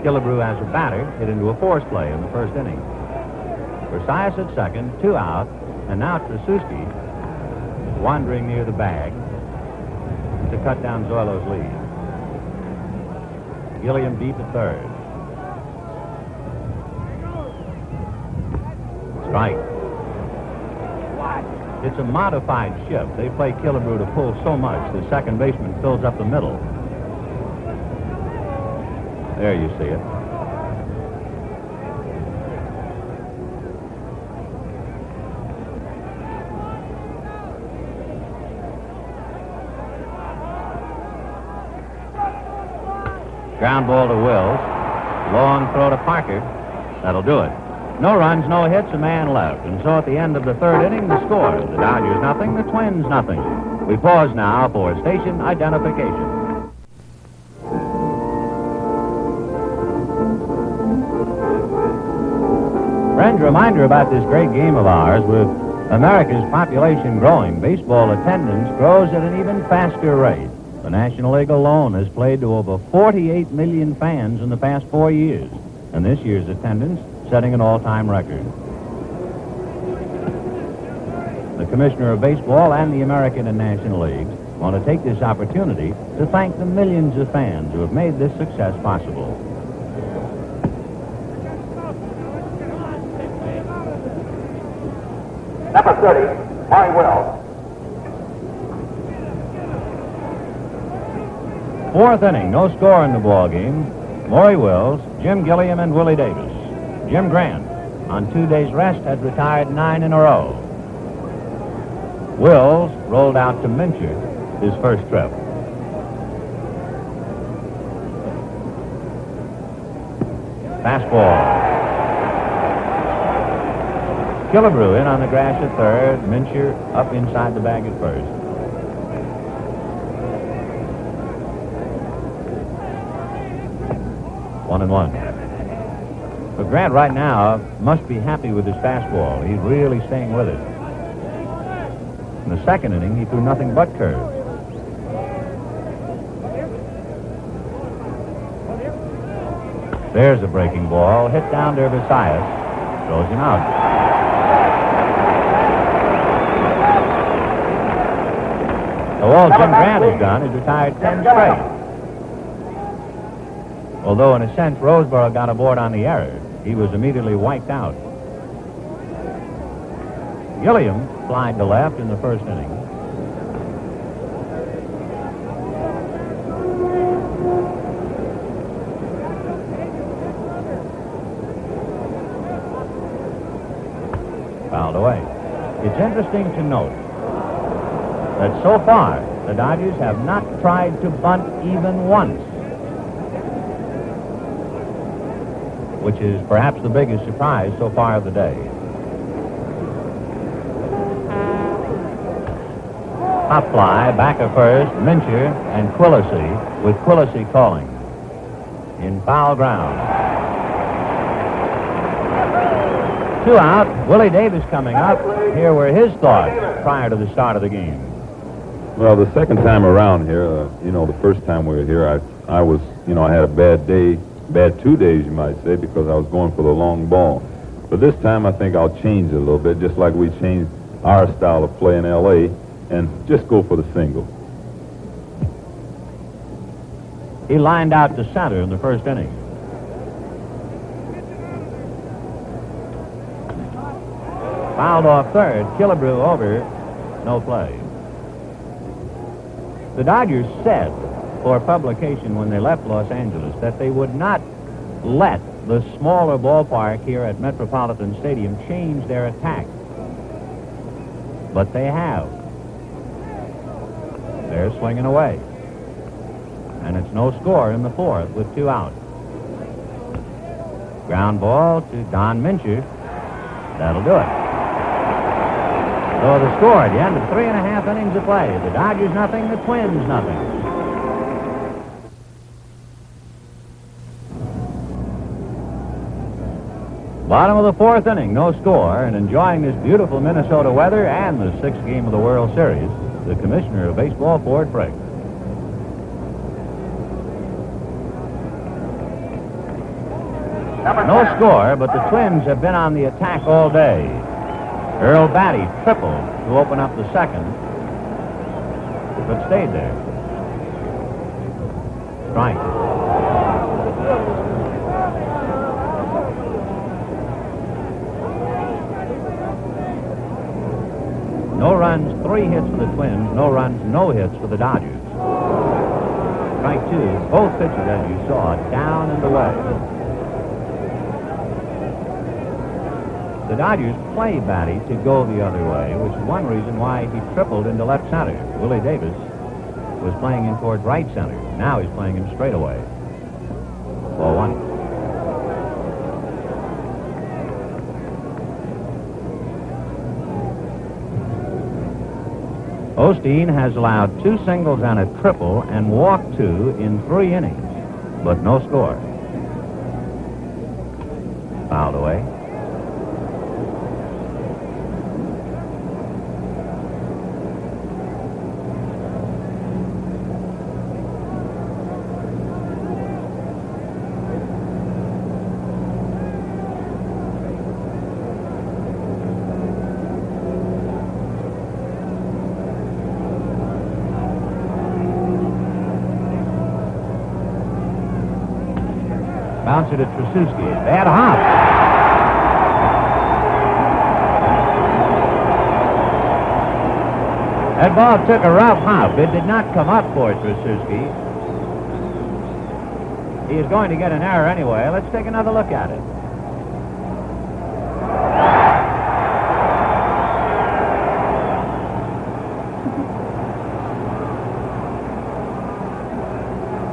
Killebrew, as a batter, hit into a force play in the first inning. Versailles at second, two out, and now Trasuski wandering near the bag to cut down Zoilo's lead. Gilliam deep at third. Strike. It's a modified shift. They play Killebrew to pull so much the second baseman fills up the middle. There you see it. Ground ball to Wills. Long throw to Parker. That'll do it. No runs, no hits, a man left. And so at the end of the third inning, the score. The Dodgers nothing, the Twins nothing. We pause now for station identification. Friends, reminder about this great game of ours. With America's population growing, baseball attendance grows at an even faster rate. The National League alone has played to over 48 million fans in the past 4 years, and this year's attendance setting an all-time record. The Commissioner of Baseball and the American and National Leagues want to take this opportunity to thank the millions of fans who have made this success possible. Number 30, Maury Wills. Fourth inning, no score in the ball game. Maury Wills, Jim Gilliam, and Willie Davis. Jim Grant, on 2 days' rest, had retired 9 in a row. Wills rolled out to Mincher, his first trip. Fastball. Killebrew in on the grass at third. Mincher up inside the bag at first. One and one. But Grant right now must be happy with his fastball. He's really staying with it. In the second inning, he threw nothing but curves. There's a breaking ball. Hit down to Versailles. Throws him out. So all Jim Grant has done is retired 10 straight. Although, in a sense, Roseboro got aboard on the error. He was immediately wiped out. Gilliam flied to left in the first inning. Fouled away. It's interesting to note that so far the Dodgers have not tried to bunt even once, which is perhaps the biggest surprise so far of the day. Hop fly, back of first, Mincher and Quillisi, with Quillisi calling in foul ground. 2 out. Willie Davis coming up. Here were his thoughts prior to the start of the game. Well, the second time around here, the first time we were here, I was, I had a bad day, bad 2 days, you might say, because I was going for the long ball. But this time I think I'll change it a little bit, just like we changed our style of play in L.A., and just go for the single. He lined out to center in the first inning. Fouled off third. Killebrew over. No play. The Dodgers said for publication when they left Los Angeles that they would not let the smaller ballpark here at Metropolitan Stadium change their attack. But they have. They're swinging away. And it's no score in the fourth with 2 out. Ground ball to Don Mincher. That'll do it. So the score at the end of 3.5 innings of play. The Dodgers nothing, the Twins nothing. Bottom of the fourth inning, no score, and enjoying this beautiful Minnesota weather and the 6th game of the World Series, the commissioner of baseball, Ford Frick. No score, but the Twins have been on the attack all day. Earl Batty tripled to open up the second, but stayed there. Strike. No runs, 3 hits for the Twins. No runs, no hits for the Dodgers. Strike 2. Both pitches, as you saw, down and away. The Dodgers play Batty to go the other way, which is one reason why he tripled into left center. Willie Davis was playing him towards right center. Now he's playing him straight away. Ball 1. Osteen has allowed 2 singles and a triple and walked 2 in 3 innings, but no score. Fouled away. Bounce it at Trasuski. Bad hop. That ball took a rough hop. It did not come up for Trasuski. He is going to get an error anyway. Let's take another look at it.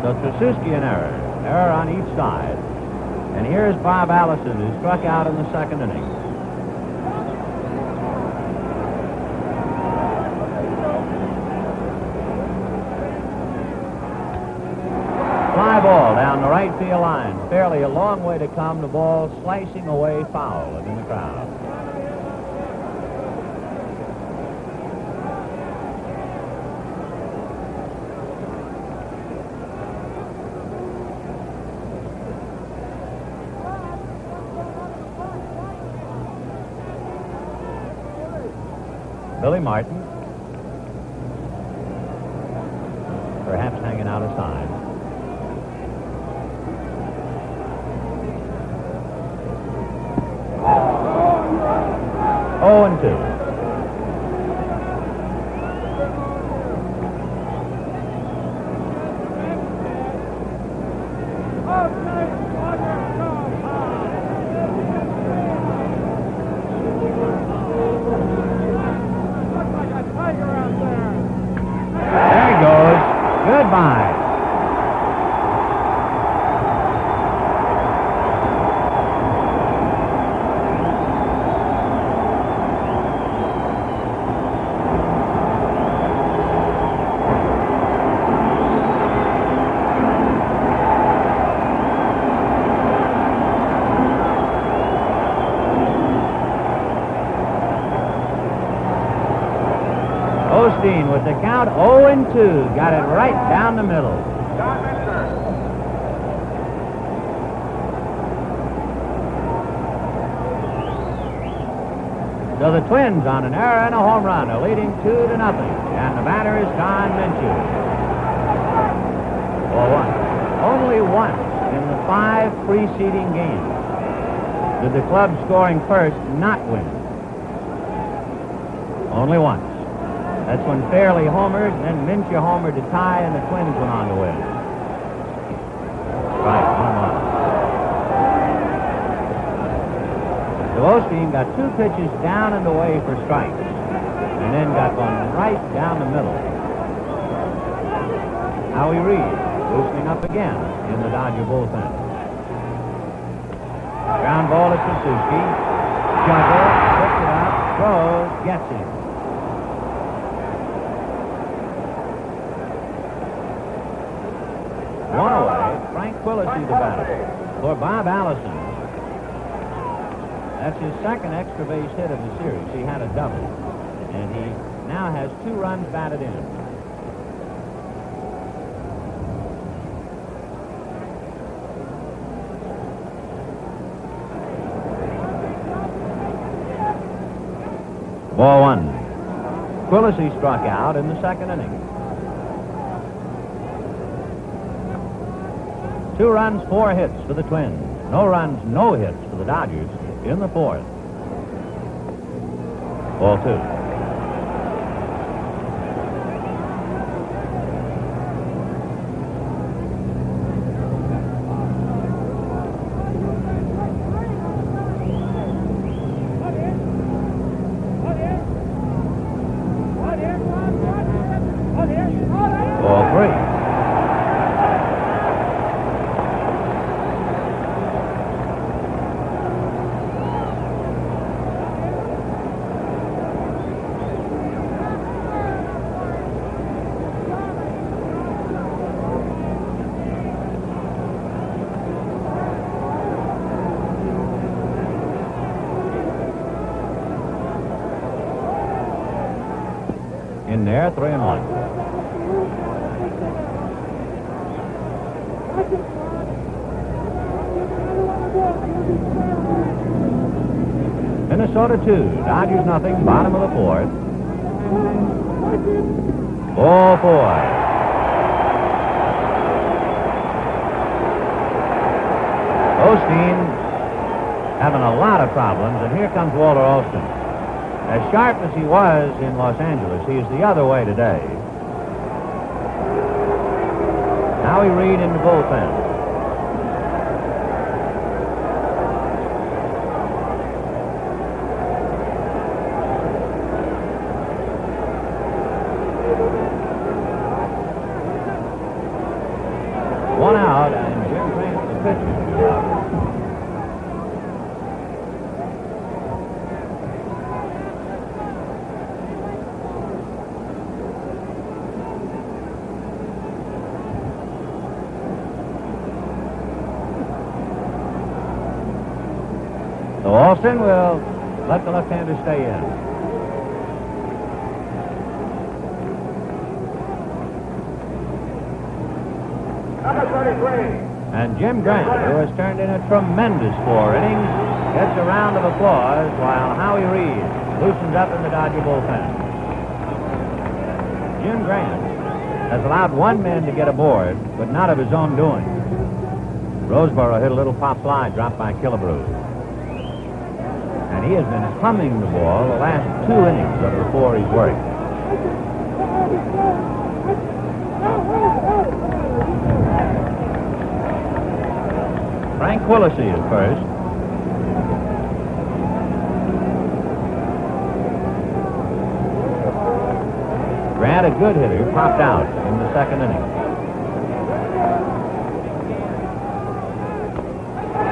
So Trasuski an error. Error on each side. And here's Bob Allison, who struck out in the second inning. Fly ball down the right field line. Fairly a long way to come. The ball slicing away foul in the crowd. Billy Martin, perhaps hanging out a sign. Oh, and 2. Osteen with the count 0-2. Got it right down the middle. So the Twins on an error and a home run are leading 2-0. And the batter is Don Minshew. 0-1. Only once in the 5 preceding games did the club scoring first not win. Only once. That's when Fairley homered, and then Minshew homered to tie, and the Twins went on to win. Right, 1-1. So Osteen got 2 pitches down and away for strikes, and then got one right down the middle. Howie Reed loosening up again in the Dodger bullpen. Ground ball to Suzuki. Juggle, picks it up, throws, gets him. One away, Frank Quillisi the batter for Bob Allison. That's his second extra base hit of the series. He had a double, and he now has 2 runs batted in. Ball 1. Quillisi struck out in the second inning. 2 runs, 4 hits for the Twins. No runs, no hits for the Dodgers in the 4th. Ball 2. In there, 3-1. Minnesota 2, Dodgers nothing, bottom of the 4th. Ball 4. Osteen having a lot of problems, and here comes Walter Alston. As sharp as he was in Los Angeles, he is the other way today. Howie Reed in the bullpen. One out, and Jim Grant, the pitcher. So Alston will let the left-hander stay in. Number 33. And Jim Grant, who has turned in a tremendous 4 innings, gets a round of applause while Howie Reed loosens up in the Dodger bullpen. Jim Grant has allowed 1 man to get aboard, but not of his own doing. Roseboro hit a little pop fly dropped by Killebrew. And he has been humming the ball the last 2 innings of the 4 he's worked. Frank Quillisi at first. Grant, a good hitter, popped out in the second inning.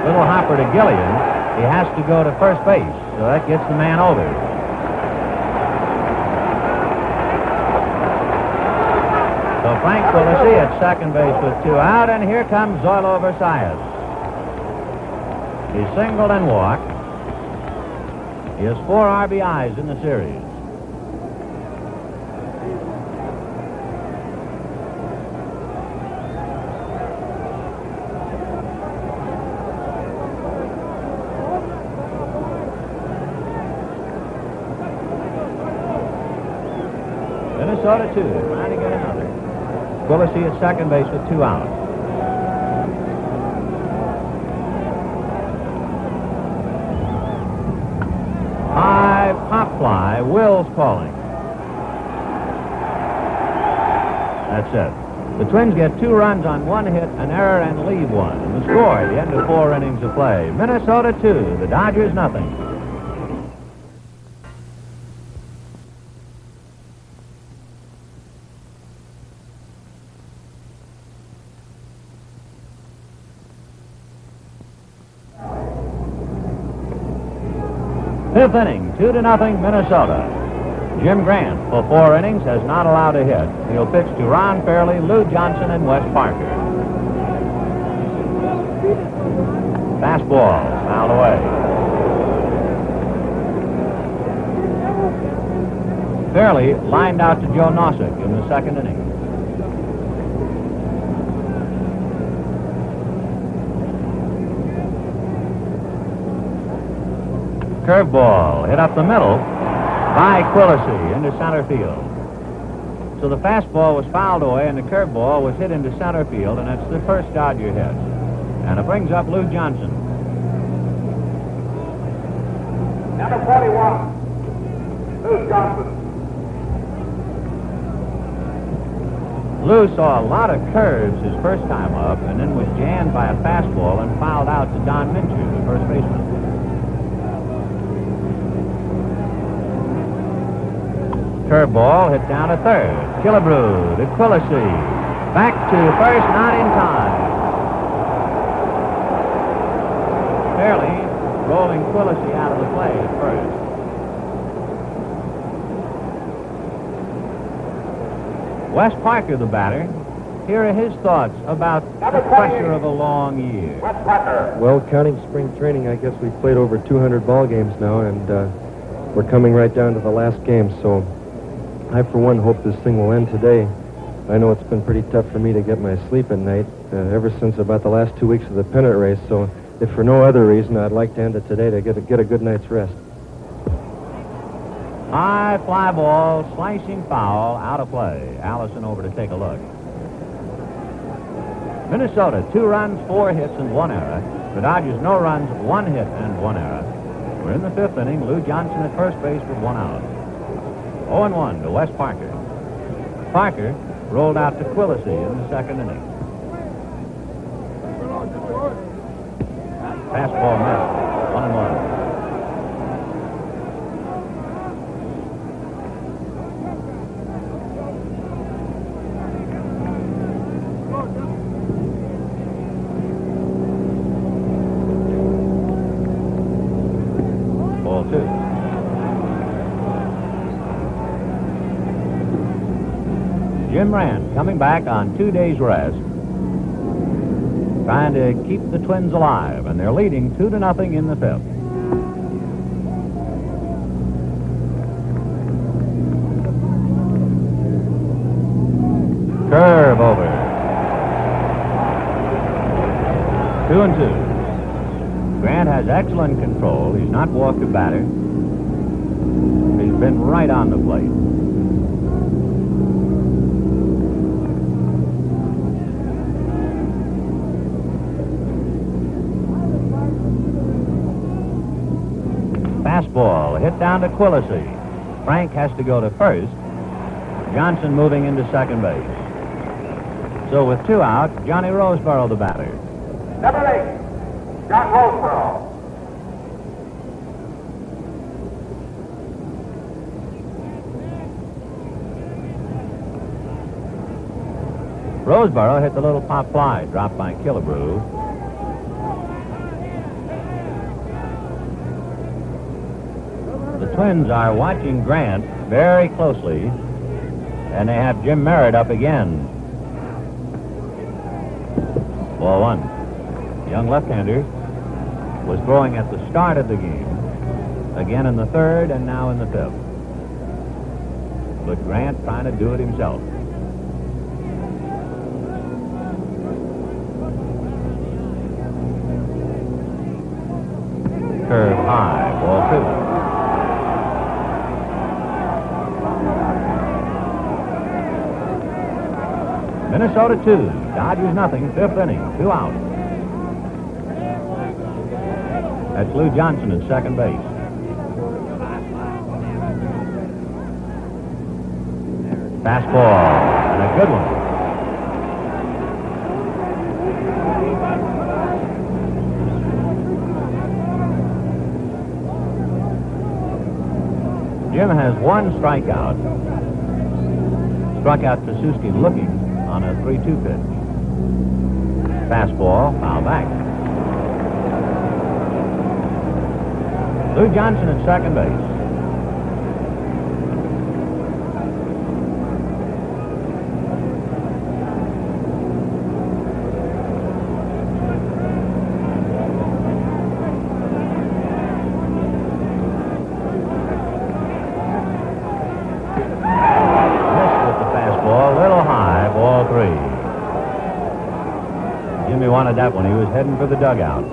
Little hopper to Gillian. He has to go to first base, so that gets the man over. So Frank Quillisi at second base with 2 out, and here comes Zoilo Versailles. He singled and walked. He has 4 RBIs in the series. Minnesota 2, trying to get another. Quillisi at second base with 2 out. High pop fly, Will's calling. That's it. The Twins get 2 runs on 1 hit, an error, and lead 1. And the score at the end of 4 innings of play, Minnesota 2, the Dodgers nothing. Fifth inning, 2-0 Minnesota. Jim Grant, for 4 innings, has not allowed a hit. He'll pitch to Ron Fairley, Lou Johnson, and Wes Parker. Fastball, fouled away. Fairley lined out to Joe Nossick in the 2nd inning. Curveball hit up the middle by Quillisi into center field. So the fastball was fouled away and the curveball was hit into center field, and that's the first Dodger hit. And it brings up Lou Johnson. Number 41, Lou Johnson. Lou saw a lot of curves his first time up, and then was jammed by a fastball and fouled out to Don Mincher, the first baseman. Curveball hit down to third. Killebrew to Quillisi. Back to first, not in time. Fairley rolling Quillisi out of the play at first. Wes Parker, the batter. Here are his thoughts about the pressure of a long year. Wes Parker. Well, counting spring training, I guess we've played over 200 ball games now, and we're coming right down to the last game, so I, for one, hope this thing will end today. I know it's been pretty tough for me to get my sleep at night ever since about the last 2 weeks of the pennant race, so if for no other reason, I'd like to end it today to get a good night's rest. High fly ball, slicing foul, out of play. Allison over to take a look. Minnesota, 2 runs, 4 hits, and 1 error. The Dodgers, no runs, 1 hit, and 1 error. We're in the 5th inning. Lou Johnson at first base with 1 out. 0-1 to Wes Parker. Parker rolled out to Quillisi in the 2nd inning. Fastball missed. 1-1. Ball 2. Jim Rand coming back on 2 days' rest, trying to keep the Twins alive, and they're leading 2-0 in the 5th. Curve over. 2-2. Grant has excellent control. He's not walked a batter. He's been right on the plate. Fastball hit down to Quillisi. Frank has to go to first. Johnson moving into second base. So with 2 out, Johnny Roseboro the batter. Number 8, John Roseboro. Roseboro hit the little pop fly, dropped by Killebrew. The Twins are watching Grant very closely, and they have Jim Merritt up again. Ball 1. The young left-hander was throwing at the start of the game, again in the 3rd and now in the 5th. But Grant trying to do it himself. Curve high, ball 2. Minnesota 2, Dodgers nothing, fifth inning, 2 out. That's Lou Johnson at second base. Fastball, and a good one. Jim has one strikeout. Struck out Trasuski looking on a 3-2 pitch. Fastball, foul back. Lou Johnson at second base. Wanted that one. He was heading for the dugout.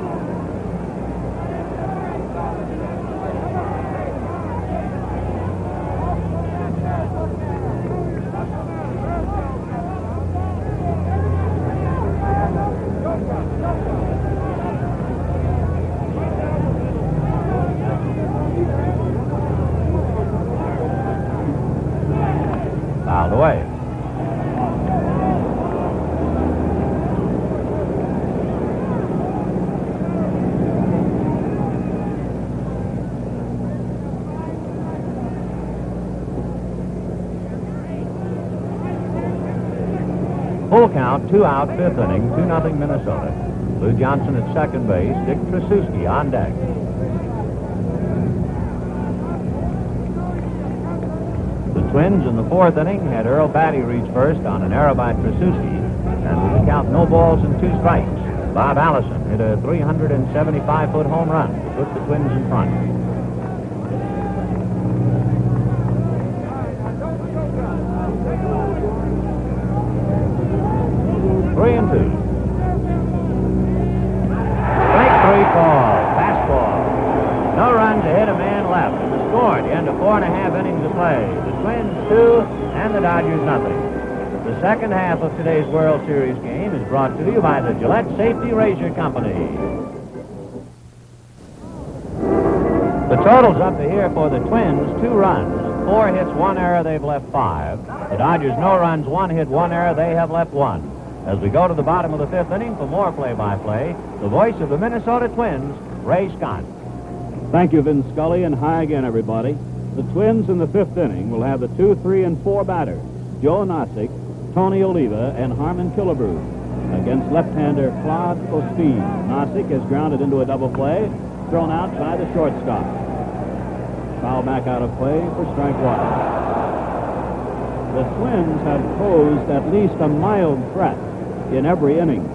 Fouled away. Full count, 2 out, fifth inning, 2-0 Minnesota. Lou Johnson at second base, Dick Trasuski on deck. The Twins in the fourth inning had Earl Batty reach first on an error by Trasuski, and with the count 0 balls and 2 strikes, Bob Allison hit a 375-foot home run to put the Twins in front. No runs, a hit, a man left. And the score at the end of 4.5 innings of play. The Twins 2 and the Dodgers nothing. The second half of today's World Series game is brought to you by the Gillette Safety Razor Company. The total's up to here for the Twins, 2 runs, 4 hits, 1 error, they've left 5. The Dodgers, no runs, 1 hit, 1 error, they have left 1. As we go to the bottom of the fifth inning for more play-by-play, the voice of the Minnesota Twins, Ray Scott. Thank you, Vin Scully, and hi again, everybody. The Twins in the fifth inning will have the 2, 3, and 4 batters, Joe Nossick, Tony Oliva, and Harmon Killebrew. Against left-hander Claude Osteen, Nossick is grounded into a double play, thrown out by the shortstop. Foul back out of play for strike 1. The Twins have posed at least a mild threat in every inning.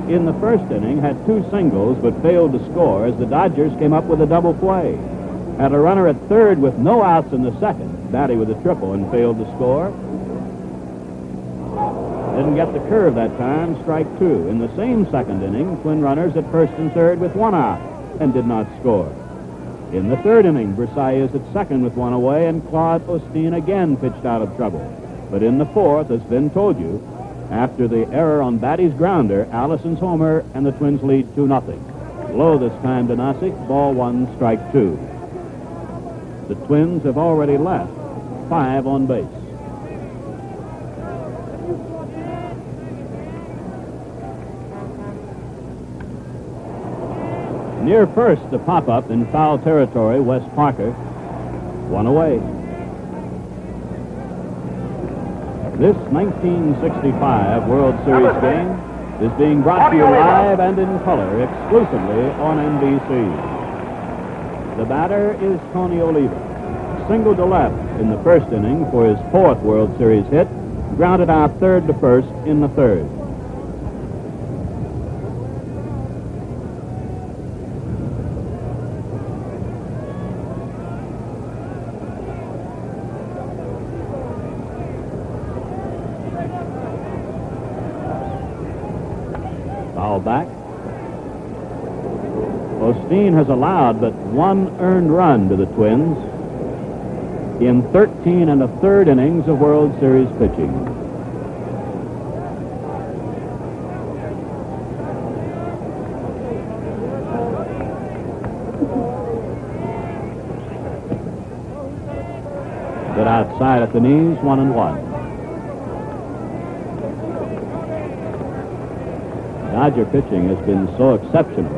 In the first inning, had 2 singles but failed to score as the Dodgers came up with a double play. Had a runner at third with no outs in the second, Batty with a triple and failed to score. Didn't get the curve that time, strike 2. In the same second inning, Twin runners at first and third with 1 out and did not score. In the third inning, Versailles is at second with 1 away, and Claude Osteen again pitched out of trouble. But in the fourth, as Vin told you, after the error on Batty's grounder, Allison's homer, and the Twins lead 2-0. Low this time to Nossick, ball 1, strike 2. The Twins have already left 5 on base. Near first, the pop-up in foul territory, Wes Parker. 1 away. This 1965 World Series game is being brought to you live and in color exclusively on NBC. The batter is Tony Oliva. Single to left in the first inning for his 4th World Series hit, grounded out third to first in the third. Foul back. Osteen has allowed but 1 earned run to the Twins in 13 1/3 innings of World Series pitching. Hit outside at the knees, 1-1. Dodger pitching has been so exceptional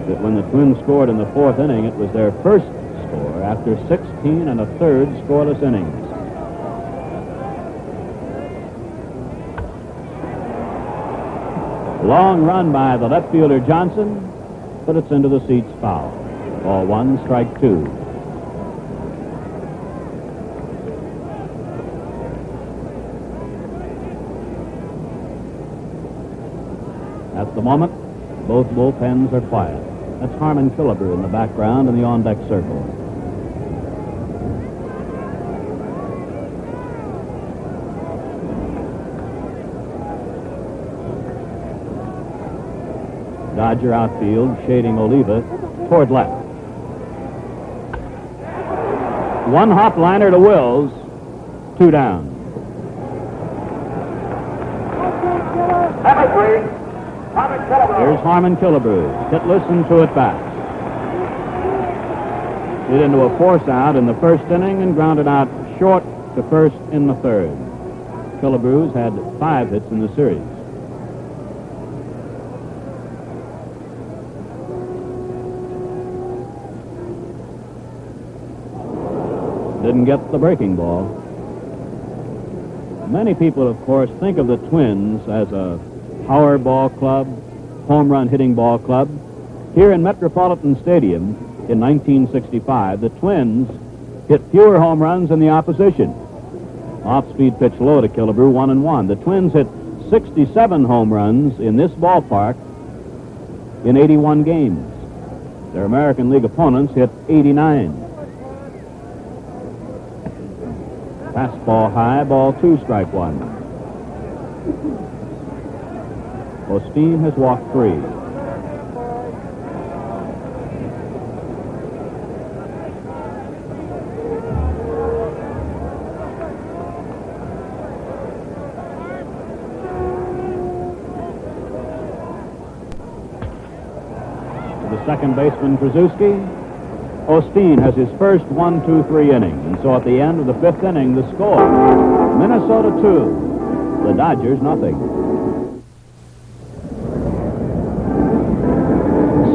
that when the Twins scored in the fourth inning, it was their first score after 16 1/3 scoreless innings. Long run by the left fielder Johnson, but it's into the seats foul. Ball 1, strike 2. At the moment, both bullpens are quiet. That's Harmon Killebrew in the background in the on-deck circle. Dodger outfield shading Oliva toward left. One hop liner to Wills, 2 down. Here's Harmon Killebrew, hitless and 2 at bats. Hit into a force out in the first inning and grounded out short to first in the third. Killebrew's had 5 hits in the series. Didn't get the breaking ball. Many people, of course, think of the Twins as a power ball club, home run hitting ball club. Here in Metropolitan Stadium in 1965, the Twins hit fewer home runs than the opposition. Off-speed pitch low to Killebrew, 1-1. The Twins hit 67 home runs in this ballpark in 81 games. Their American League opponents hit 89. Fastball high, ball 2, strike 1. Osteen has walked 3. To the second baseman, Krasuski. Osteen has his first 1-2-3 inning, and so at the end of the 5th inning, the score, Minnesota 2, the Dodgers nothing.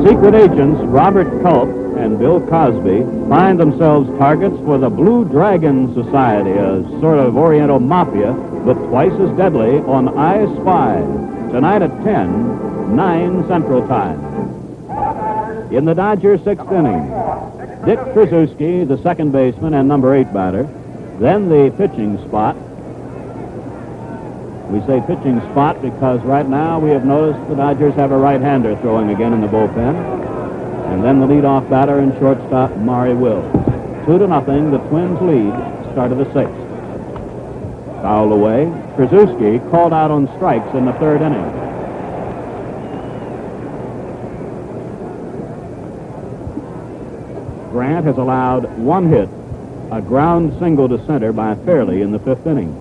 Secret agents Robert Culp and Bill Cosby find themselves targets for the Blue Dragon Society, a sort of Oriental mafia, but twice as deadly, on I Spy, tonight at 10, 9 Central Time. In the Dodgers' 6th inning, Dick Krasuski, the second baseman and number 8 batter, then the pitching spot. We say pitching spot because right now we have noticed the Dodgers have a right-hander throwing again in the bullpen. And then the leadoff batter and shortstop, Maury Wills. 2-0, the Twins lead, start of the 6th. Fouled away. Krasuski called out on strikes in the 3rd inning. Grant has allowed 1 hit, a ground single to center by Fairley in the 5th inning.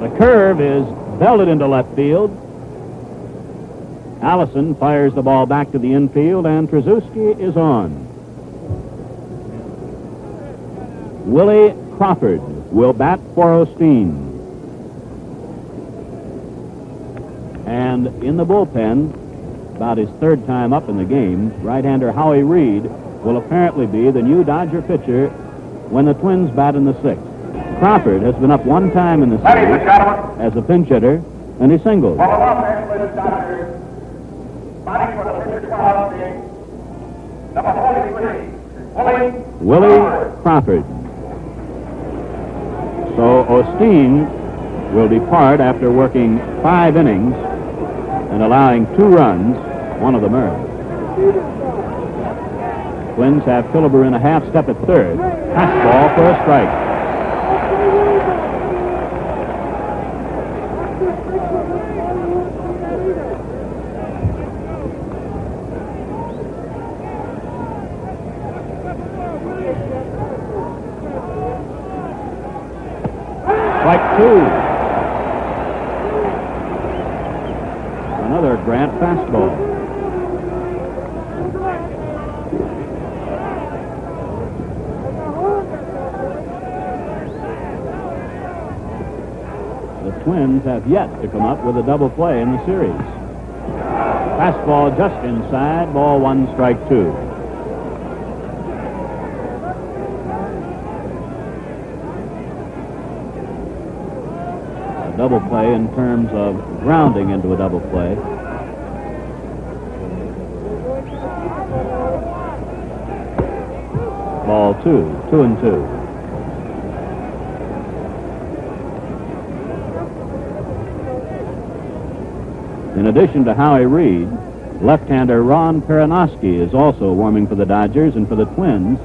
The curve is belted into left field. Allison fires the ball back to the infield, and Krasuski is on. Willie Crawford will bat for Osteen. And in the bullpen, about his 3rd time up in the game, right-hander Howie Reed will apparently be the new Dodger pitcher when the Twins bat in the 6th. Crawford has been up 1 time in the series as a pinch hitter, and he singled. Willie Crawford. So Osteen will depart after working 5 innings and allowing 2 runs, 1 of them earned. Twins have Killebrew in a half step at 3rd. Fastball for a strike. Strike 2. Another Grant fastball. Twins have yet to come up with a double play in the series. Fastball just inside, ball one, strike two. A double play in terms of grounding into a double play. Ball two, 2-2. In addition to Howie Reed, left-hander Ron Peranowski is also warming for the Dodgers, and for the Twins,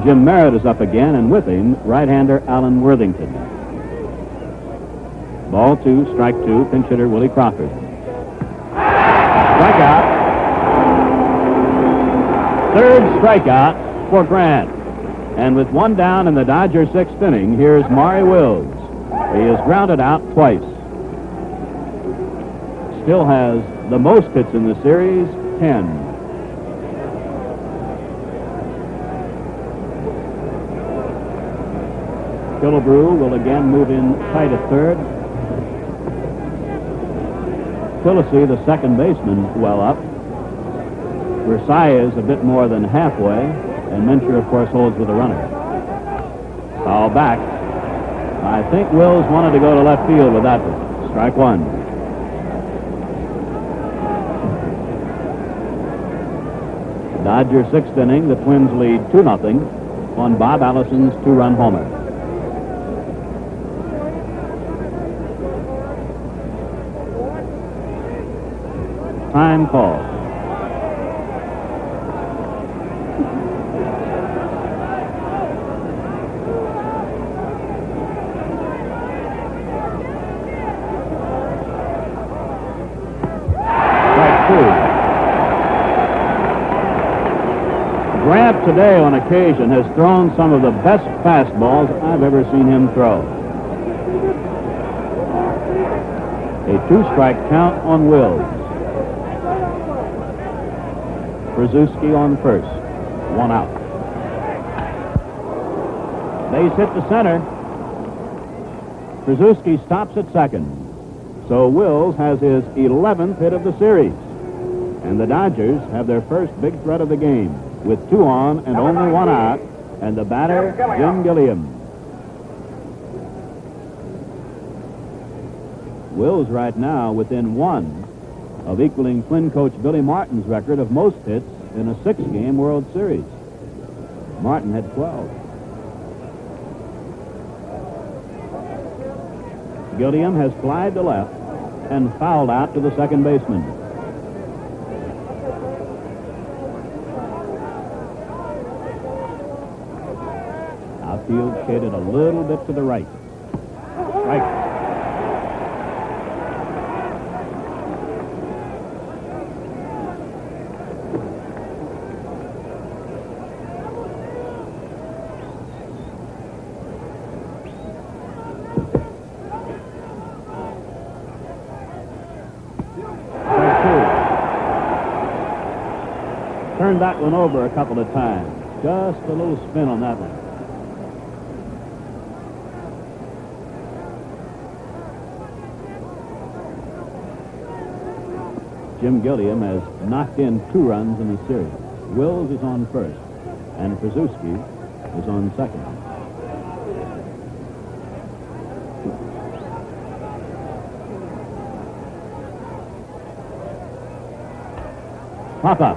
Jim Merritt is up again, and with him, right-hander Alan Worthington. Ball two, strike two, pinch hitter Willie Crawford. Strikeout. Third strikeout for Grant. And with one down in the Dodgers' sixth inning, here's Maury Wills. He is grounded out twice. Still has the most hits in the series, 10. Killebrew will again move in tight at third. Phillips, the second baseman, well up. Versailles is a bit more than halfway, and Mincher, of course, holds with a runner. Foul back. I think Wills wanted to go to left field with that one. Strike one. Dodger sixth inning, the Twins lead 2-0 on Bob Allison's two-run homer. Time call. Grant today on occasion has thrown some of the best fastballs I've ever seen him throw. A two-strike count on Wills. Krzyzewski on first. One out. Base hit to center. Krzyzewski stops at second. So Wills has his 11th hit of the series. And the Dodgers have their first big threat of the game, with two on and only one out, and the batter, Jim Gilliam. Wills right now within one of equaling Twin coach Billy Martin's record of most hits in a six-game World Series. Martin had 12. Gilliam has flied to left and fouled out to the second baseman. Outfield shaded a little bit to the right. Strike. Turned that one over a couple of times. Just a little spin on that one. Jim Gilliam has knocked in 2 runs in the series. Wills is on first, and Krzyzewski is on second. Pop up.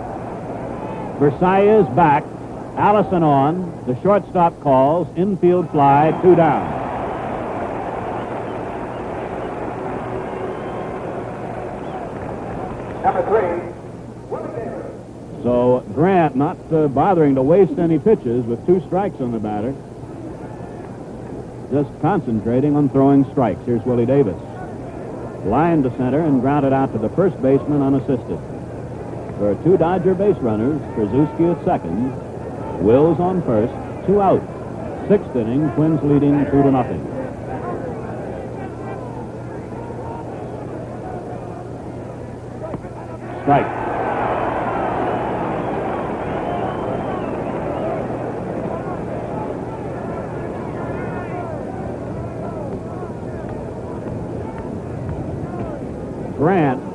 Versailles is back. Allison on. The shortstop calls. Infield fly. 2 down. Number 3. So Grant not bothering to waste any pitches with 2 strikes on the batter. Just concentrating on throwing strikes. Here's Willie Davis. Line to center and grounded out to the first baseman unassisted. There are 2 Dodger base runners, Krzyzewski at second, Wills on first, 2 out. 6th inning, Twins leading 2-0. Strike.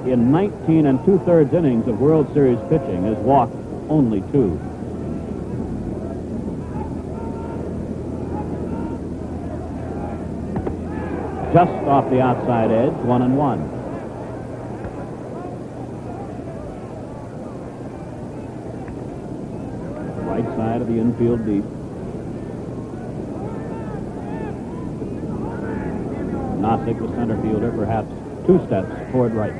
in 19 2/3 innings of World Series pitching has walked only 2. Just off the outside edge, 1-1. Right side of the infield deep. Nozick, the center fielder, perhaps 2 steps toward right.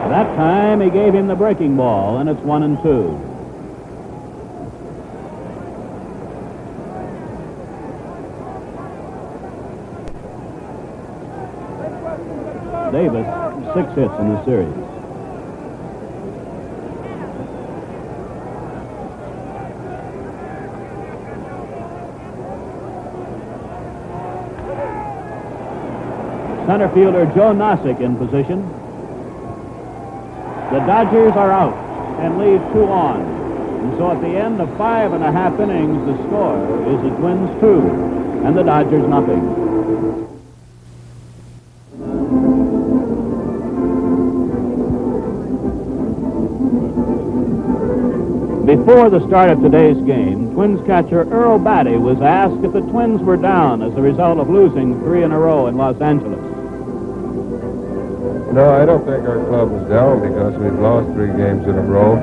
That time he gave him the breaking ball, and it's 1-2. Davis, 6 hits in the series. Center fielder Joe Nozick in position. The Dodgers are out and leave 2 on. And so at the end of 5.5 innings, the score is the Twins 2 and the Dodgers nothing. Before the start of today's game, Twins catcher Earl Batty was asked if the Twins were down as a result of losing 3 in a row in Los Angeles. No, I don't think our club is down because we've lost 3 games in a row.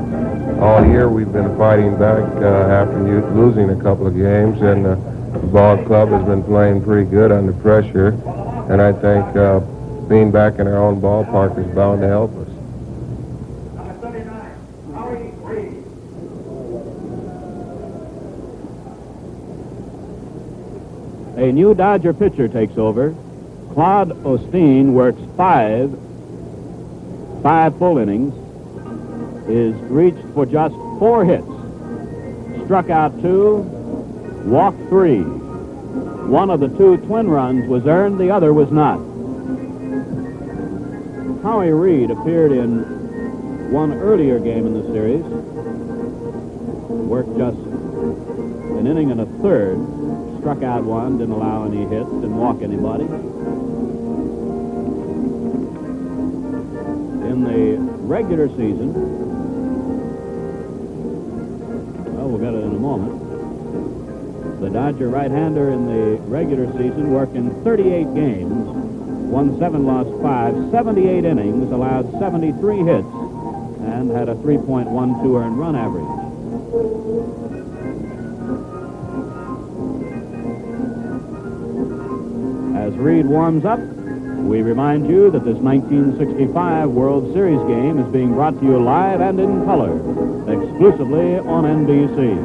All year we've been fighting back after losing a couple of games, and the ball club has been playing pretty good under pressure. And I think being back in our own ballpark is bound to help us. A new Dodger pitcher takes over. Claude Osteen works 5 full innings, is reached for just 4 hits, struck out 2, walked 3. One of the 2 Twin runs was earned, the other was not. Howie Reed appeared in one earlier game in the series, worked just an inning and a third, struck out 1, didn't allow any hits, didn't walk anybody. In the regular season, well, we'll get it in a moment. The Dodger right-hander in the regular season worked in 38 games, won 7, lost 5, 78 innings, allowed 73 hits, and had a 3.12 earned run average. As Reed warms up, we remind you that this 1965 World Series game is being brought to you live and in color, exclusively on NBC.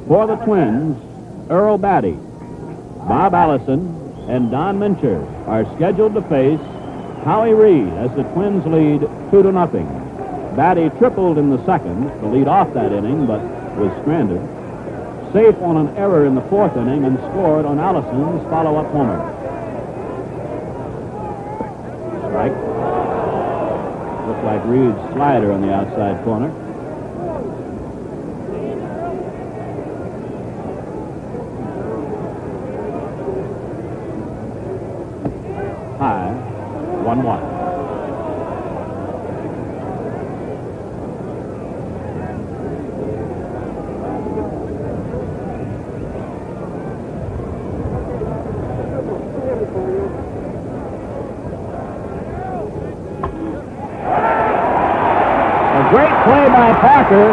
For the Twins, Earl Batty, Bob Allison, and Don Mincher are scheduled to face Howie Reed as the Twins lead 2-0. Batty tripled in the second to lead off that inning, but was stranded. Safe on an error in the 4th inning and scored on Allison's follow-up homer. Strike. Looked like Reed's slider on the outside corner. High, 1-1. Great play by Parker,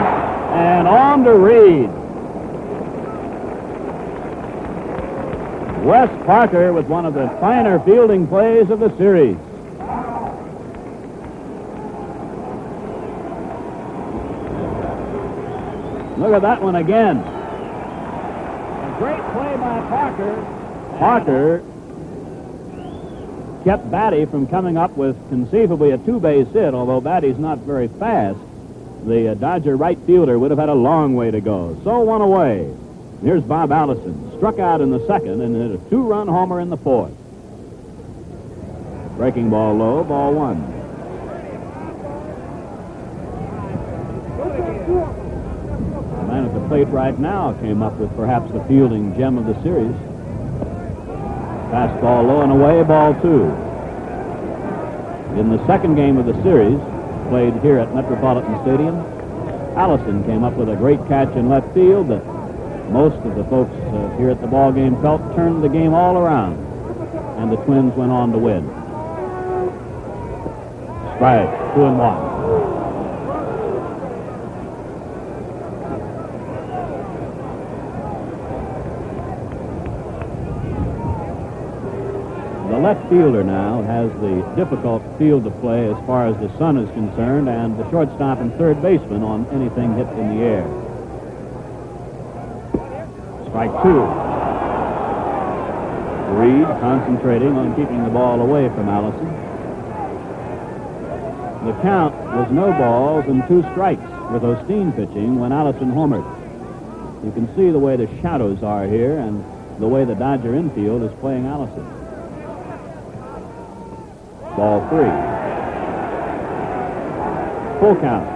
and on to Reed. Wes Parker with one of the finer fielding plays of the series. Look at that one again. A great play by Parker. Parker kept Batty from coming up with conceivably a 2-base hit, although Batty's not very fast. The Dodger right fielder would have had a long way to go. So 1 away. Here's Bob Allison. Struck out in the 2nd and hit a 2-run homer in the 4th. Breaking ball low, ball 1. The man at the plate right now came up with perhaps the fielding gem of the series. Fastball low and away, ball 2. In the second game of the series, played here at Metropolitan Stadium, Allison came up with a great catch in left field that most of the folks here at the ball game felt turned the game all around, and the Twins went on to win. Strike, 2-1. The left fielder now has the difficult field to play as far as the sun is concerned, and the shortstop and third baseman on anything hit in the air. Strike 2. Reed concentrating on keeping the ball away from Allison. The count was no balls and 2 strikes with Osteen pitching when Allison homered. You can see the way the shadows are here and the way the Dodger infield is playing Allison. Ball 3. Full count.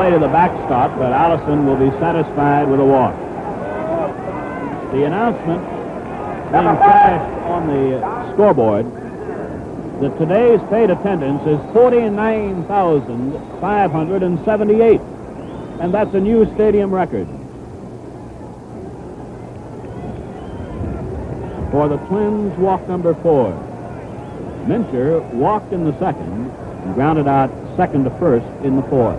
The backstop, but Allison will be satisfied with a walk. The announcement being flashed on the scoreboard that today's paid attendance is 49,578, and that's a new stadium record. For the Twins, walk number 4. Mincher walked in the second and grounded out second to first in the fourth.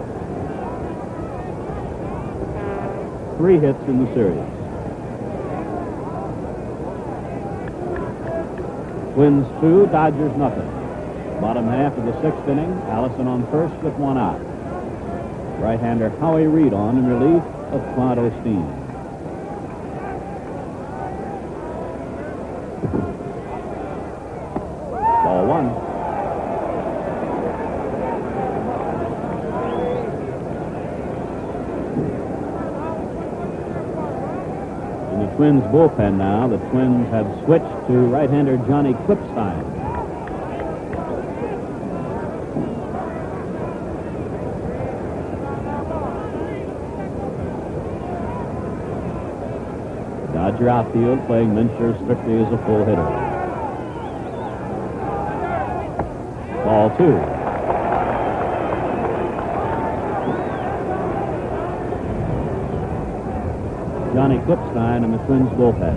3 hits in the series. Twins 2, Dodgers nothing. Bottom half of the 6th inning, Allison on first with 1 out. Right-hander Howie Reed on in relief of Claude Osteen. Ball 1. Twins bullpen now. The Twins have switched to right-hander Johnny Klipstein. Dodger outfield playing Mincher strictly as a full hitter. Ball 2. Johnny Klipstein in the Twins bullpen.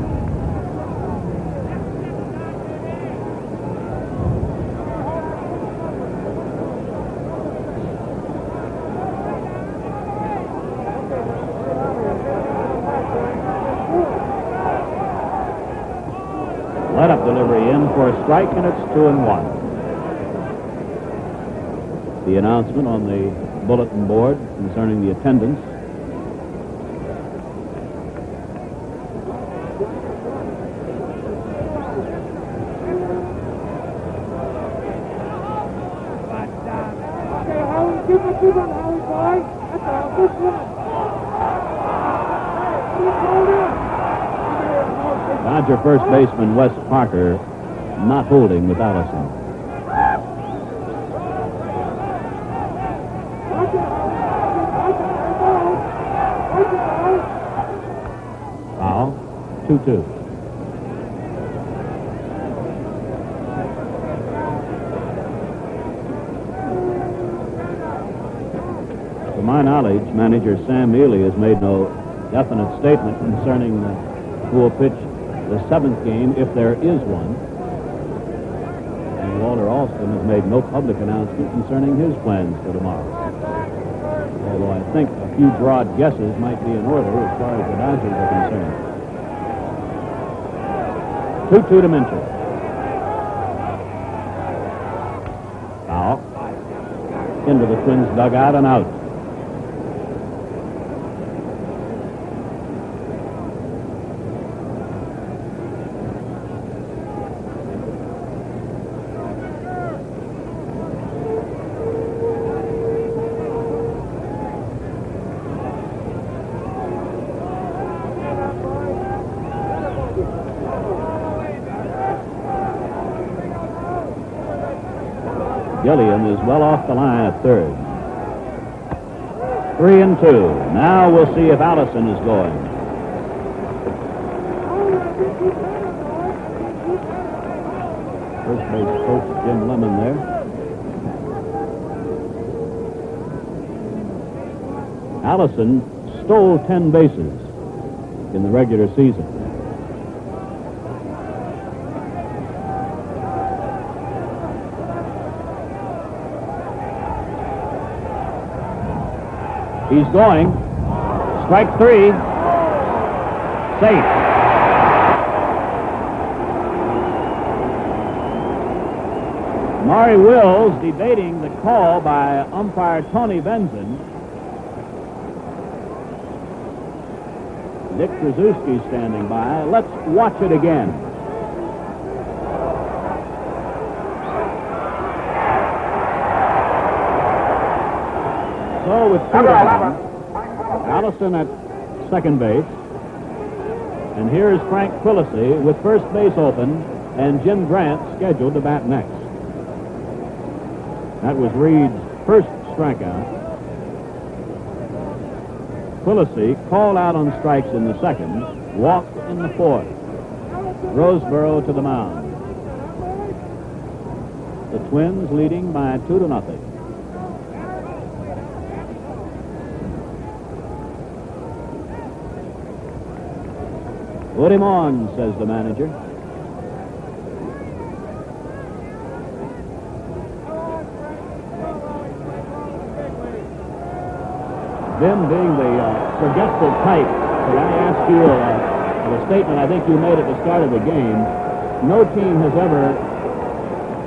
Let-up delivery in for a strike, and it's 2-1. The announcement on the bulletin board concerning the attendance. Dodger first baseman Wes Parker not holding with Allison. Foul. 2-2. To my knowledge, manager Sam Mealy has made no definite statement concerning who will pitch the 7th game, if there is one. And Walter Alston has made no public announcement concerning his plans for tomorrow. Although I think a few broad guesses might be in order as far as the Dodgers are concerned. 2-2 to Mincher. Foul. Into the Twins dugout and out. Gilliam is well off the line at third. 3-2. Now we'll see if Allison is going. First base coach Jim Lemon there. Allison stole 10 bases in the regular season. He's going. Strike 3. Safe. Maury Wills debating the call by umpire Tony Benson. Dick Krasuski standing by. Let's watch it again. So with 2 down, Allison at second base. And here's Frank Quillisi with first base open and Jim Grant scheduled to bat next. That was Reed's first strikeout. Quillisi called out on strikes in the second, walked in the fourth. Roseboro to the mound. The Twins leading by 2-0. Put him on, says the manager. Vim being the forgetful type, could I ask you a statement I think you made at the start of the game? No team has ever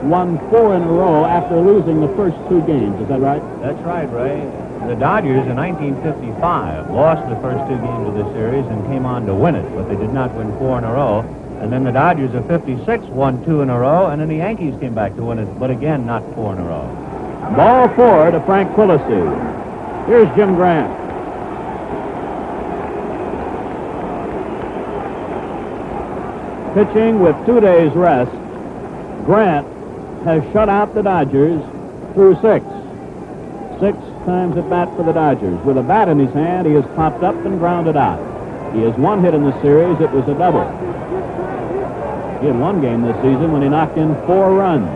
won 4 in a row after losing the first 2 games. Is that right? That's right, Ray. The Dodgers in 1955 lost the first 2 games of the series and came on to win it, but they did not win 4 in a row. And then the Dodgers of 56 won 2 in a row, and then the Yankees came back to win it, but again, not 4 in a row. Ball 4 to Frank Quillisi. Here's Jim Grant. Pitching with 2 days rest, Grant has shut out the Dodgers through 6. 6 times at bat for the Dodgers. With a bat in his hand, he has popped up and grounded out. He has 1 hit in the series. It was a double. He had 1 game this season when he knocked in 4 runs.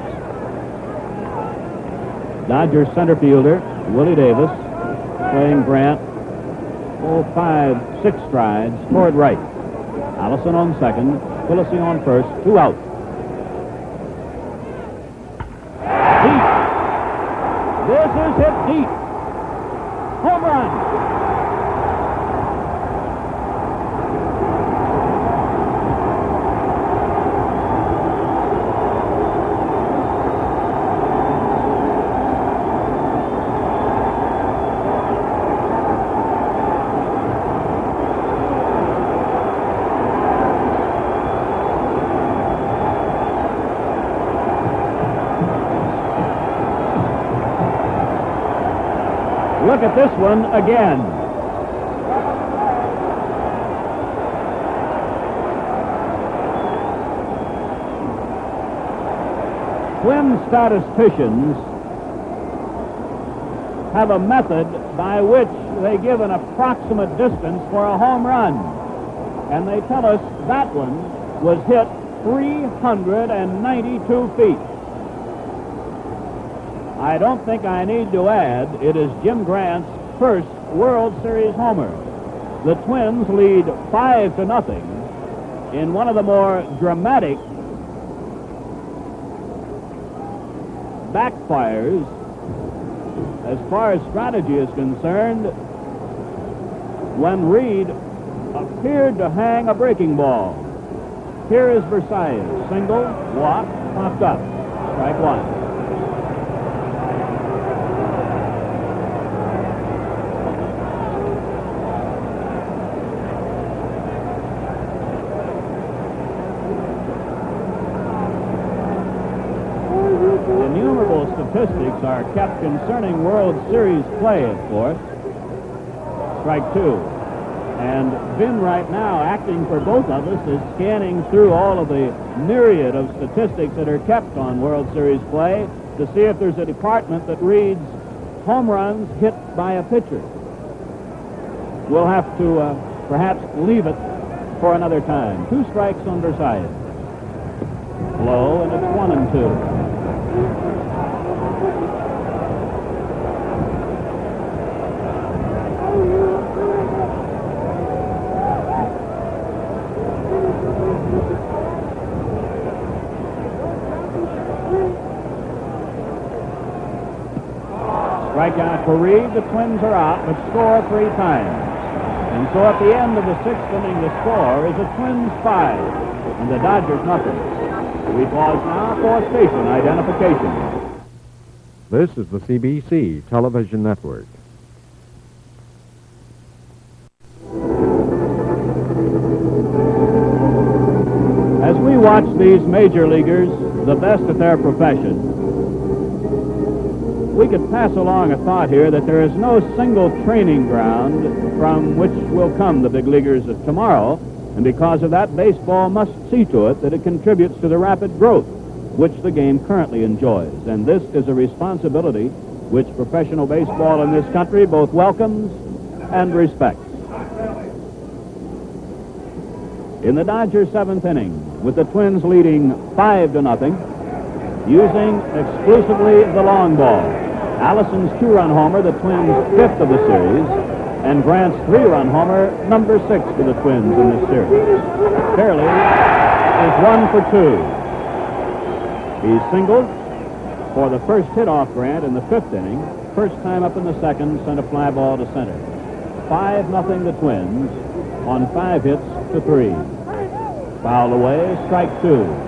Dodgers center fielder Willie Davis playing Grant 5-6 strides toward right. Allison on second, Quillisi on first, 2 out. Deep. This is hit deep. Home run. Look at this one again. Twin statisticians have a method by which they give an approximate distance for a home run. And they tell us that one was hit 392 feet. I don't think I need to add, it is Jim Grant's first World Series homer. The Twins lead 5-0 in one of the more dramatic backfires as far as strategy is concerned when Reed appeared to hang a breaking ball. Here is Versailles. Single, walk, popped up. Strike 1. Innumerable statistics are kept concerning World Series play, of course. Strike 2. And Vin right now, acting for both of us, is scanning through all of the myriad of statistics that are kept on World Series play to see if there's a department that reads home runs hit by a pitcher. We'll have to perhaps leave it for another time. 2 strikes on Versailles. Low, and it's 1-2. Strikeout for Reed. The Twins are out, but score 3 times. And so at the end of the 6th inning, the score is the Twins 5 and the Dodgers nothing. We pause now for station identification. This is the CBC television network. As we watch these major leaguers, the best at their profession, we could pass along a thought here that there is no single training ground from which will come the big leaguers of tomorrow, and because of that, baseball must see to it that it contributes to the rapid growth which the game currently enjoys. And this is a responsibility which professional baseball in this country both welcomes and respects. In the Dodgers' 7th inning, with the Twins leading 5-0, using exclusively the long ball, Allison's 2-run homer, the Twins' 5th of the series, and Grant's 3-run homer, number 6 for the Twins in this series. Fairley is 1 for 2. He singled for the first hit off Grant in the 5th inning. First time up in the 2nd, sent a fly ball to center. 5-0 the Twins on 5 hits to 3. Fouled away, strike 2.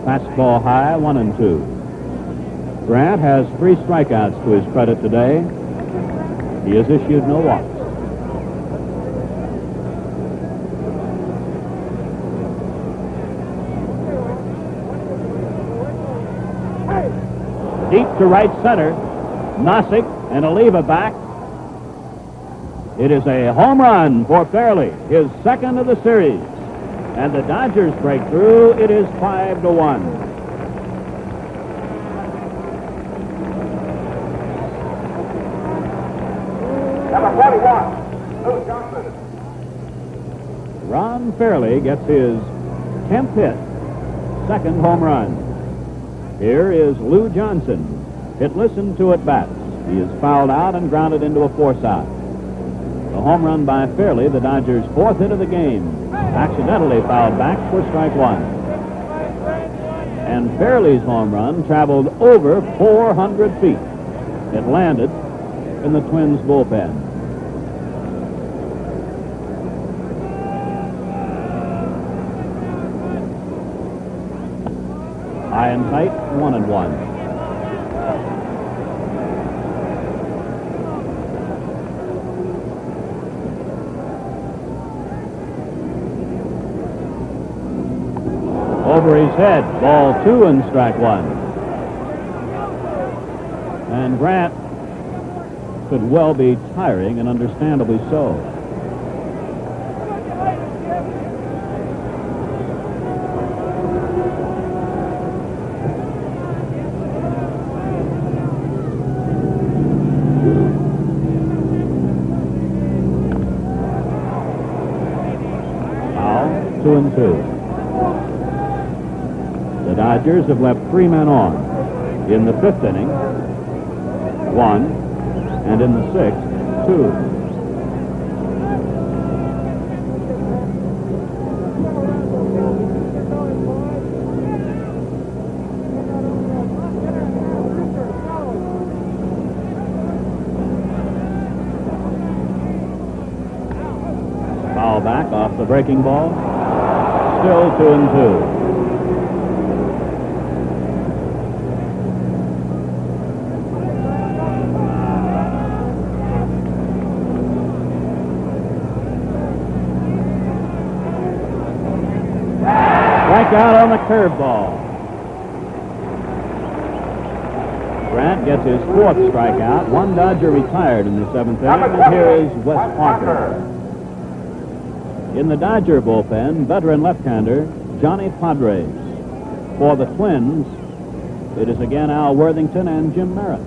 Fastball high, 1-2. Grant has 3 strikeouts to his credit today. He has issued no walks. Deep to right center. Nossick and a leave back. It is a home run for Fairley, his 2nd of the series. And the Dodgers break through. It is 5-1. Number 41, Lou Johnson. Ron Fairley gets his 10th hit, 2nd home run. Here is Lou Johnson, hitless and 2 at bats. He is fouled out and grounded into a force out. The home run by Fairley, the Dodgers' 4th hit of the game, accidentally fouled back for strike 1. And Fairley's home run traveled over 400 feet. It landed in the Twins' bullpen. High and tight, 1-1. Over his head, ball 2 and strike 1. And Grant could well be tiring, and understandably so. Foul, 2-2. The Dodgers have left 3 men on. In the 5th inning, 1, and in the 6th, 2. Foul back off the breaking ball. Still 2-2. Strikeout on the curveball. Grant gets his fourth strikeout. One Dodger retired in the seventh inning, and here is Wes Parker. In the Dodger bullpen, veteran left-hander Johnny Padres. For the Twins, it is again Al Worthington and Jim Merritt.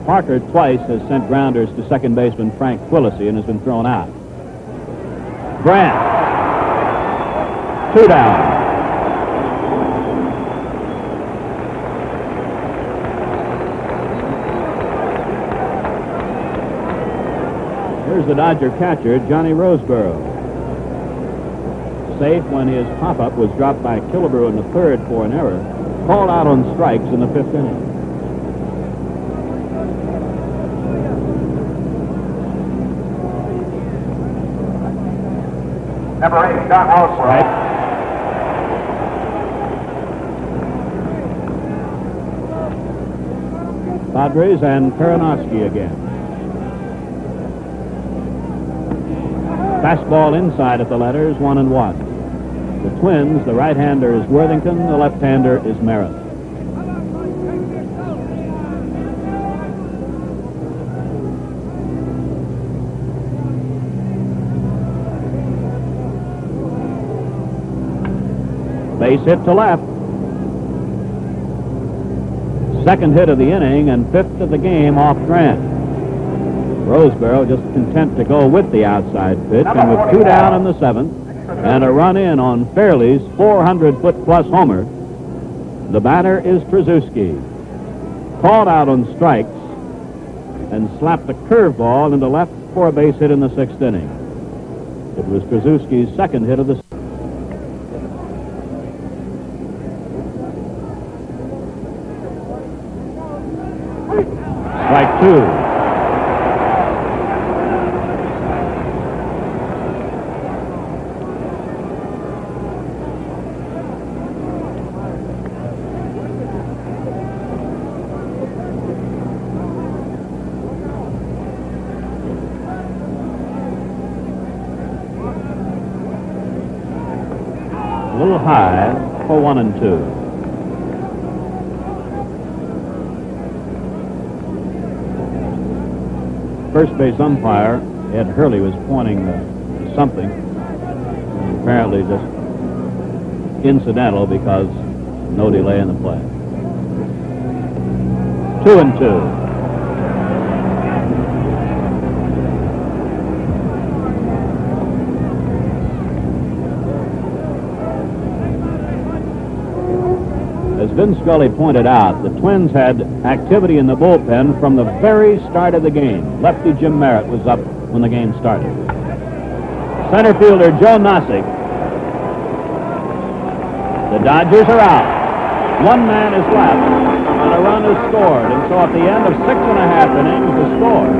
Parker twice has sent grounders to second baseman Frank Quillisi and has been thrown out. Grant. 2 down. Here's the Dodger catcher, Johnny Roseboro. Safe when his pop-up was dropped by Killebrew in the third for an error. Called out on strikes in the fifth inning. Number 8, Don Roseboro. Padres and Karanowski again. Fastball inside at the letters, 1-1. The Twins, the right-hander is Worthington, the left-hander is Merritt. Base hit to left. Second hit of the inning and fifth of the game off Grant. Roseboro just content to go with the outside pitch, and with 2 down in the seventh and a run in on Fairley's 400-foot-plus homer, the batter is Trzaskowski. Called out on strikes and slapped a curveball into left for a base hit in the sixth inning. It was Trzaskowski's second hit of the Strike 2. A little high for 1-2. First base umpire, Ed Hurley, was pointing to something. Apparently just incidental because no delay in the play. 2-2. As Vin Scully pointed out, the Twins had activity in the bullpen from the very start of the game. Lefty Jim Merritt was up when the game started. Center fielder Joe Nossick. The Dodgers are out. One man is left, and a run is scored. And so at the end of 6.5 innings, the score,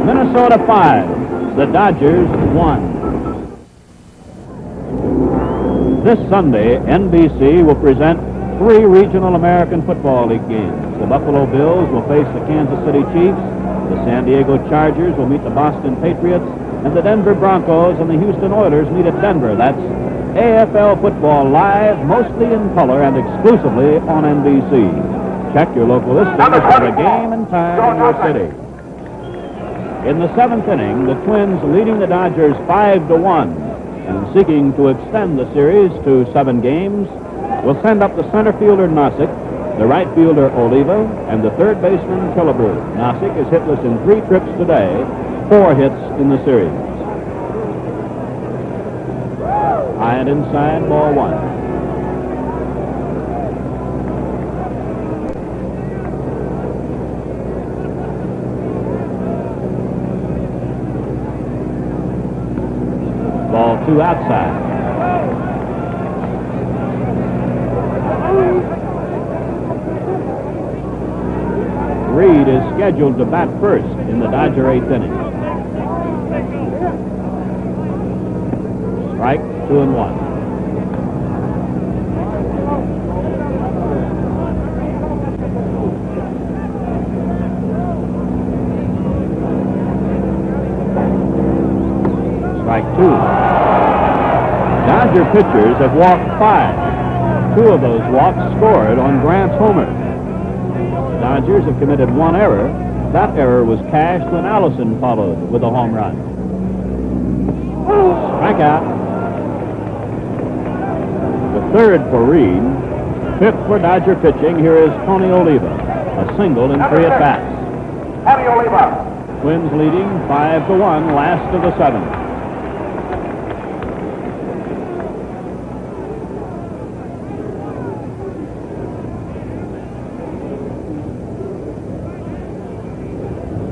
Minnesota 5, the Dodgers 1. This Sunday, NBC will present 3 regional American Football League games. The Buffalo Bills will face the Kansas City Chiefs, the San Diego Chargers will meet the Boston Patriots, and the Denver Broncos and the Houston Oilers meet at Denver. That's AFL football live, mostly in color and exclusively on NBC. Check your local listings for the game and time in your city. In the seventh inning, the Twins leading the Dodgers 5-1 and seeking to extend the series to 7 games will send up the center fielder Nossick, the right fielder Oliva, and the third baseman Killebrew. Nossick is hitless in 3 trips today, 4 hits in the series. High and inside, ball 1. Ball 2 outside. Reed is scheduled to bat first in the Dodger 8th inning. Strike 2-1. Strike two. Dodger pitchers have walked 5. 2 of those walks scored on Grant's homer. The Dodgers have committed 1 error. That error was cashed when Allison followed with a home run. Strikeout. The third for Reed. 5th for Dodger pitching. Here is Tony Oliva. A single in 3 at-bats. Tony Oliva. Twins leading 5-1, last of the 7th.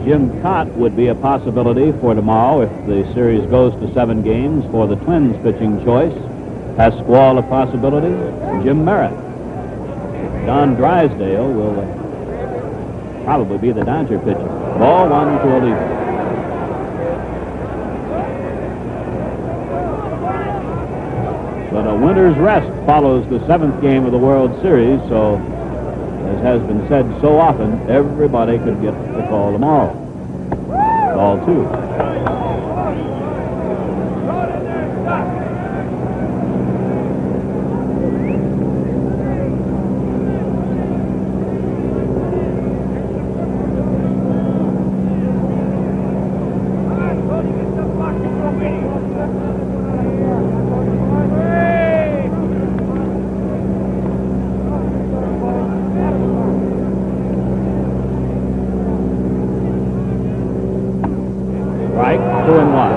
Jim Cott would be a possibility for tomorrow if the series goes to 7 games for the Twins pitching choice. Pasquale a possibility. Jim Merritt. Don Drysdale will probably be the Dodger pitcher. Ball 1 to Oliva. But a winter's rest follows the 7th game of the World Series, so as has been said so often, everybody could get the call tomorrow. Ball 2. Strike, 2-1.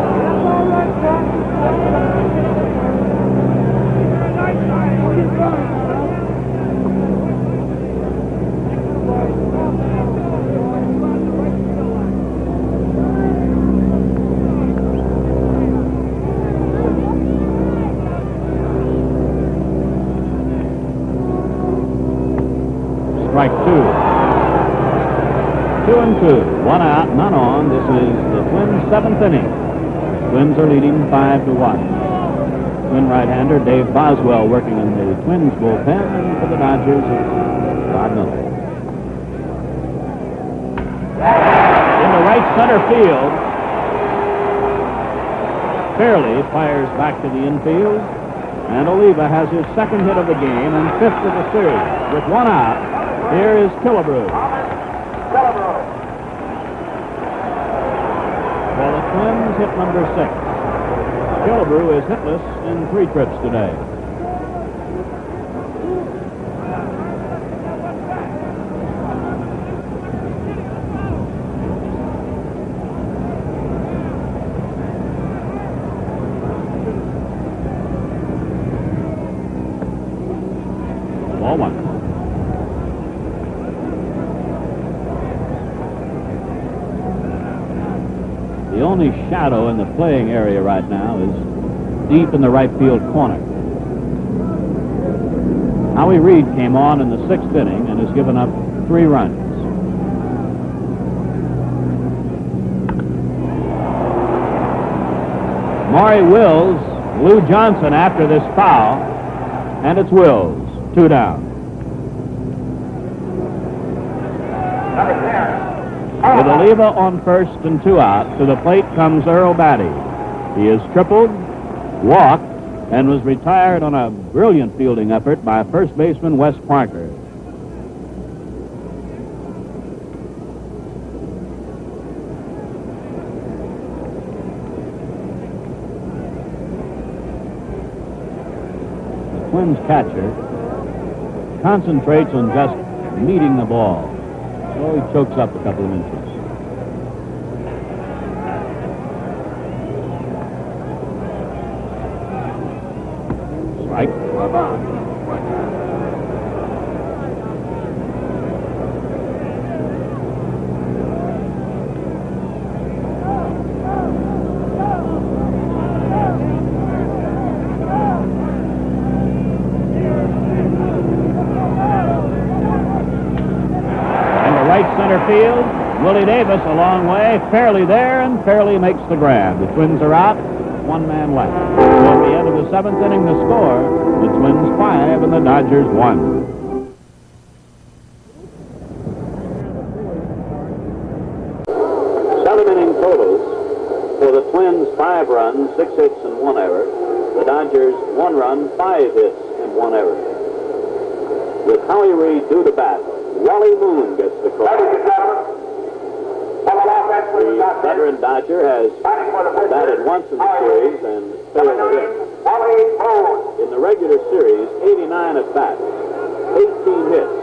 Strike 2. 2-2. 1 out, none on. This is the Twins' 7th inning. Twins are leading 5-1. Twin right-hander Dave Boswell working in the Twins bullpen, and for the Dodgers, it's Rod Miller. In the right center field, Fairley fires back to the infield, and Oliva has his 2nd hit of the game and 5th of the series. With 1 out, here is Killebrew. Well, the Twins hit number 6. Killebrew is hitless in 3 trips today. Ball 1. The only shadow in the playing area right now is deep in the right field corner. Howie Reed came on in the 6th inning and has given up 3 runs. Maury Wills, Lou Johnson after this foul, and it's Wills, 2 down. Number 10. With Oliva on 1st and 2 out, to the plate comes Earl Batty. He is tripled, walked, and was retired on a brilliant fielding effort by first baseman Wes Parker. The Twins catcher concentrates on just meeting the ball. So he chokes up a couple of inches. Strike. Center field, Willie Davis a long way, Fairley there, and Fairley makes the grab. The Twins are out, 1 man left. So at the end of the 7th inning, the score, the Twins 5 and the Dodgers 1. Seven inning totals. For the Twins, 5 runs, 6 hits, and 1 error. The Dodgers, 1 run, 5 hits, and 1 error. With Howie Reed due to bat, Wally Moon gets the call. The veteran Dodger has batted once in the series and failed to hit. In the regular series, 89 at bats, 18 hits,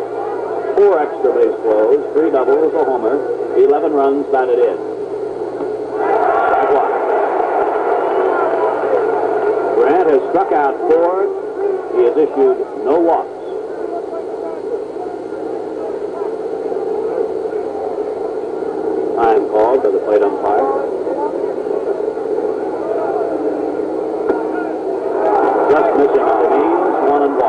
4 extra base throws, 3 doubles, a homer, 11 runs batted in. Grant has struck out 4. He has issued no walks. Time called by the plate umpire. Just missing on the knees, 1 and 1.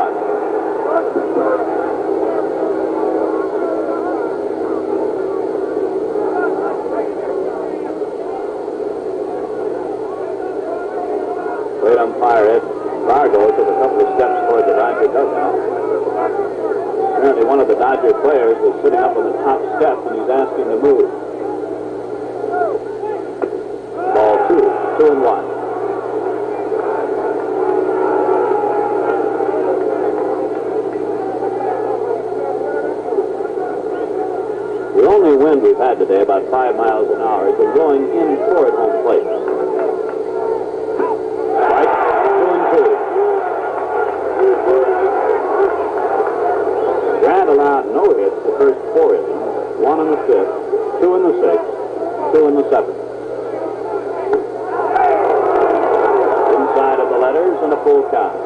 Plate umpire Ed Fargo took a couple of steps toward the Dodger dugout. Apparently one of the Dodger players was sitting up on the top step and he's asking to move. Ball 2 and 1. The only wind we've had today, about 5 miles an hour, has been blowing in toward home plate. Strike 2 and 2. Grant allowed no hits the first 4 innings, 1 in the 5th, 2 in the 6th, 2 in the 7th. Inside of the letters and a full count.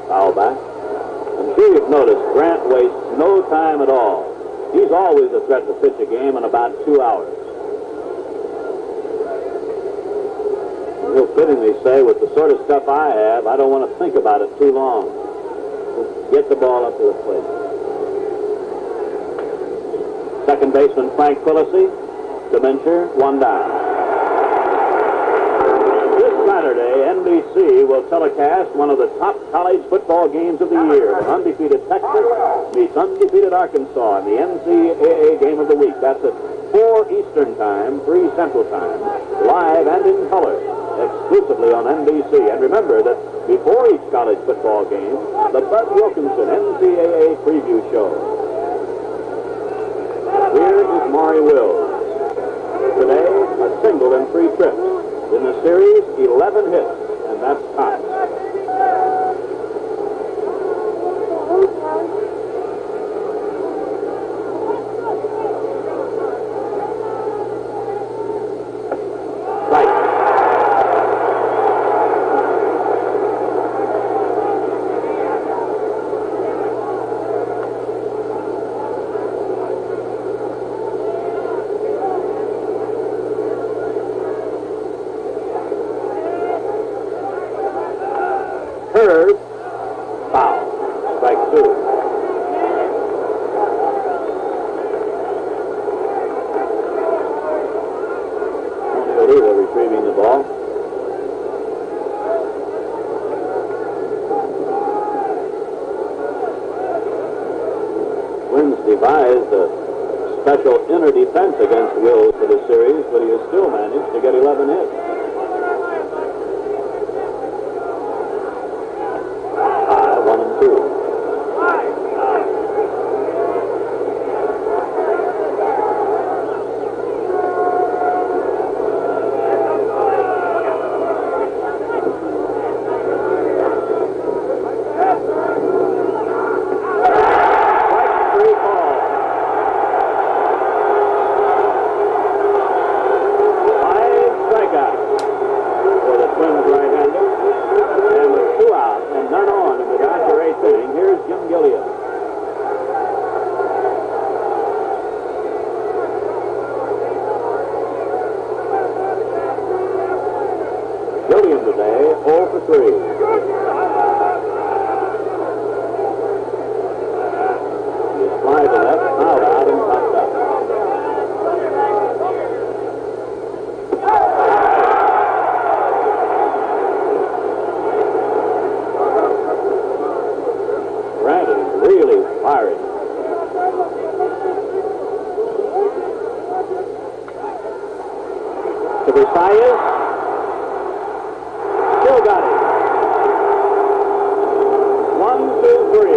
Foul back. I'm sure you've noticed Grant wastes no time at all. He's always a threat to pitch a game in about 2 hours. He'll fittingly say, with the sort of stuff I have, I don't want to think about it too long. Just get the ball up to the plate. Second baseman Frank Quillisi, dementia, 1 down. This Saturday, NBC will telecast one of the top college football games of the year. Undefeated Texas meets undefeated Arkansas in the NCAA Game of the Week. That's at 4 Eastern Time, 3 Central Time, live and in color, exclusively on NBC. And remember that before each college football game, the Bud Wilkinson NCAA preview show. Here is Maury Wills. Today, a single and 3 trips. In the series, 11 hits, and that's tops. Curve, foul, strike 2. Tony Oliva retrieving the ball. Twins devised a special inner defense against Wills for the series, but he has still managed to get 11 hits. Gilliam today, 0 for 3. He is fly to left, fouled out, and popped up. Messiah still got it. 1, 2, 3.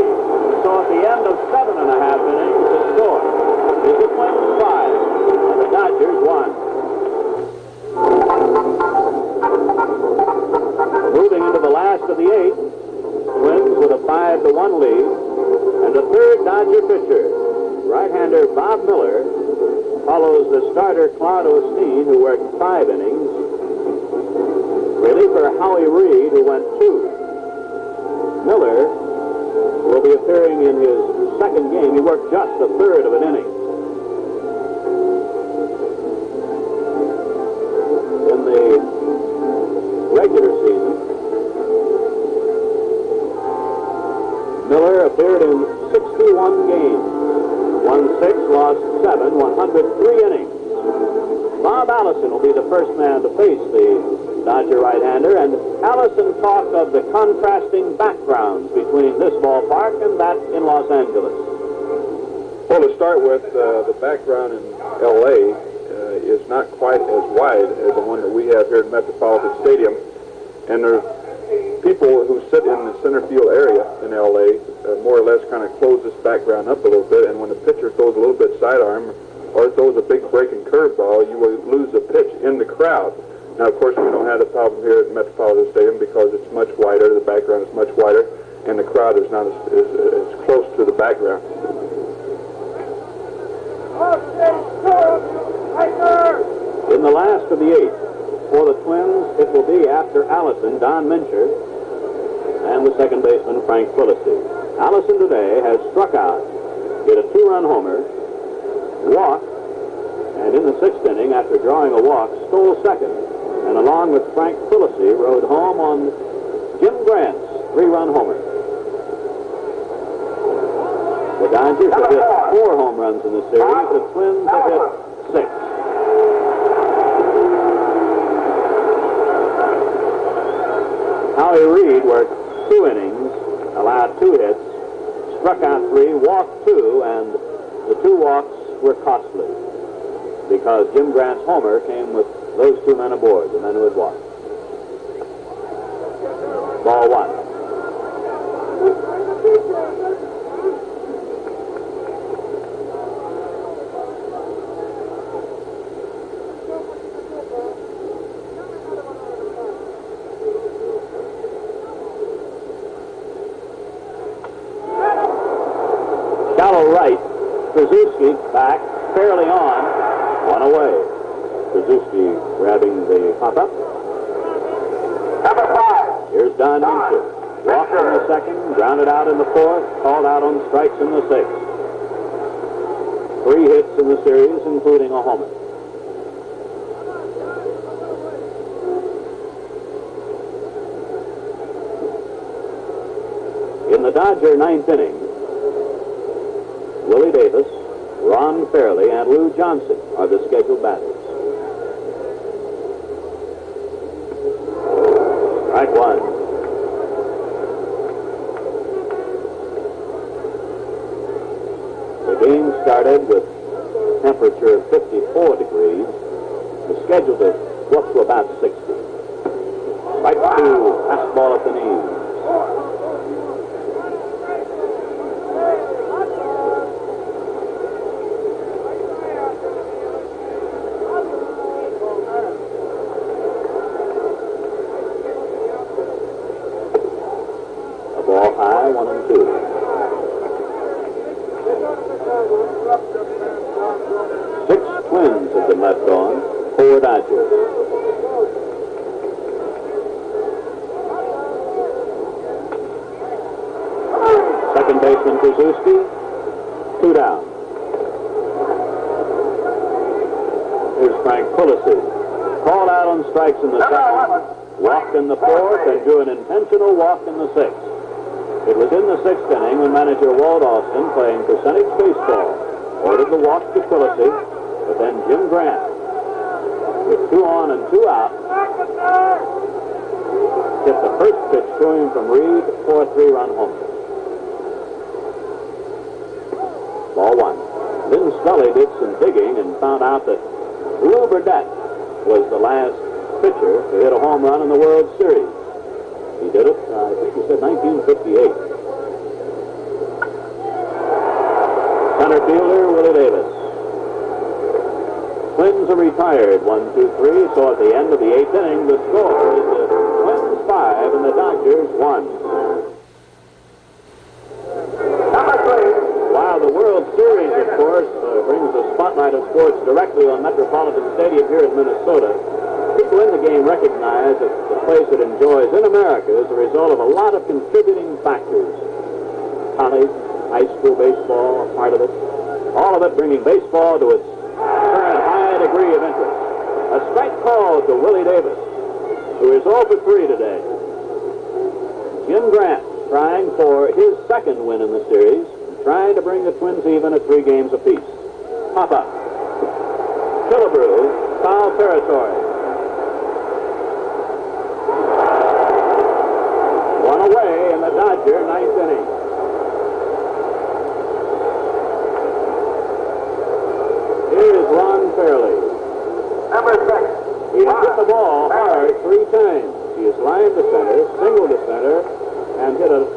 So at the end of 7.5 innings, the score is the Twins 5 and the Dodgers 1. Moving into the last of the 8th, Twins with a 5-1 lead, and the third Dodger pitcher, right-hander Bob Miller, follows the starter Claude Osteen, who worked 5 innings. Reliever Howie Reed, who went 2. Miller will be appearing in his second game. He worked just a third of an inning. In the regular season, Miller appeared in 61 games, won 6, lost 7, 103 innings. Bob Allison will be the first man to face the Dodger right-hander, and Allison talked of the contrasting backgrounds between this ballpark and that in Los Angeles. Well, to start with, the background in L.A. Is not quite as wide as the one that we have here at Metropolitan Stadium, and there are people who sit in the center field area in L.A. More or less kind of close this background up a little bit, and when the pitcher throws a little bit sidearm or throws a big breaking curveball, you will lose a pitch in the crowd. Now, of course, we don't have the problem here at Metropolitan Stadium because it's much wider, the background is much wider, and the crowd is not as close to the background. In the last of the 8th, for the Twins, it will be after Allison, Don Mincher, and the second baseman, Frank Quillisi. Allison today has struck out, hit a 2-run homer, walked, and in the 6th inning, after drawing a walk, stole second, and along with Frank Quillisi, rode home on Jim Grant's 3-run homer. The Dodgers have hit 4 home runs in the series. The Twins have hit 6. Howie Reed worked 2 innings, allowed 2 hits, struck out 3, walked 2, and the 2 walks were costly because Jim Grant's homer came with those 2 men aboard, the men who had walked. Ball 1. Shallow right. Krzyzewski back, fairly on, 1 away. Krzyzewski grabbing the pop-up. Number 5. Here's Don Mincher. Walked in the 2nd, grounded out in the 4th, called out on strikes in the 6th. 3 hits in the series, including a homer. In the Dodger 9th inning, Willie Davis, Ron Fairley, and Lou Johnson are the scheduled batters. Strike 1. The game started with temperature of 54 degrees. It's scheduled to go up to about 60. Strike 2, fastball at the knees. Ball high, 1 and 2. 6 Twins have been left on, 4 Dodgers. Second baseman Krzyzewski, 2 down. Here's Frank Quillisi. Called out on strikes in the 2nd, walked in the 4th, and drew an intentional walk in the 6th. It was in the 6th inning when manager Walt Austin, playing percentage baseball, ordered the walk to Quillisi, but then Jim Grant, with 2 on and 2 out, hit the first pitch to him from Reed for a 3-run homer. Ball 1. Lynn Scully did some digging and found out that Lou Burdett was the last pitcher to hit a home run in the World Series. He did it, I think he said 1958. Center fielder, Willie Davis. Twins are retired, 1, 2, 3. So at the end of the 8th inning, the score is the Twins 5 and the Dodgers 1. While the World Series, of course, brings the spotlight of sports directly on Metropolitan Stadium here in Minnesota, people in the game recognize that the place it enjoys in America is the result of a lot of contributing factors. College, high school baseball, a part of it. All of it bringing baseball to its current high degree of interest. A strike call to Willie Davis, who is 0 for 3 today. Jim Grant trying for his second win in the series, trying to bring the Twins even at 3 games apiece. Pop-up. Killebrew, foul territory. One away in the Dodger 9th inning. Here's Ron Fairley. Number 6. He has hit the ball hard 3 times. He has lined to center, singled to center, and hit a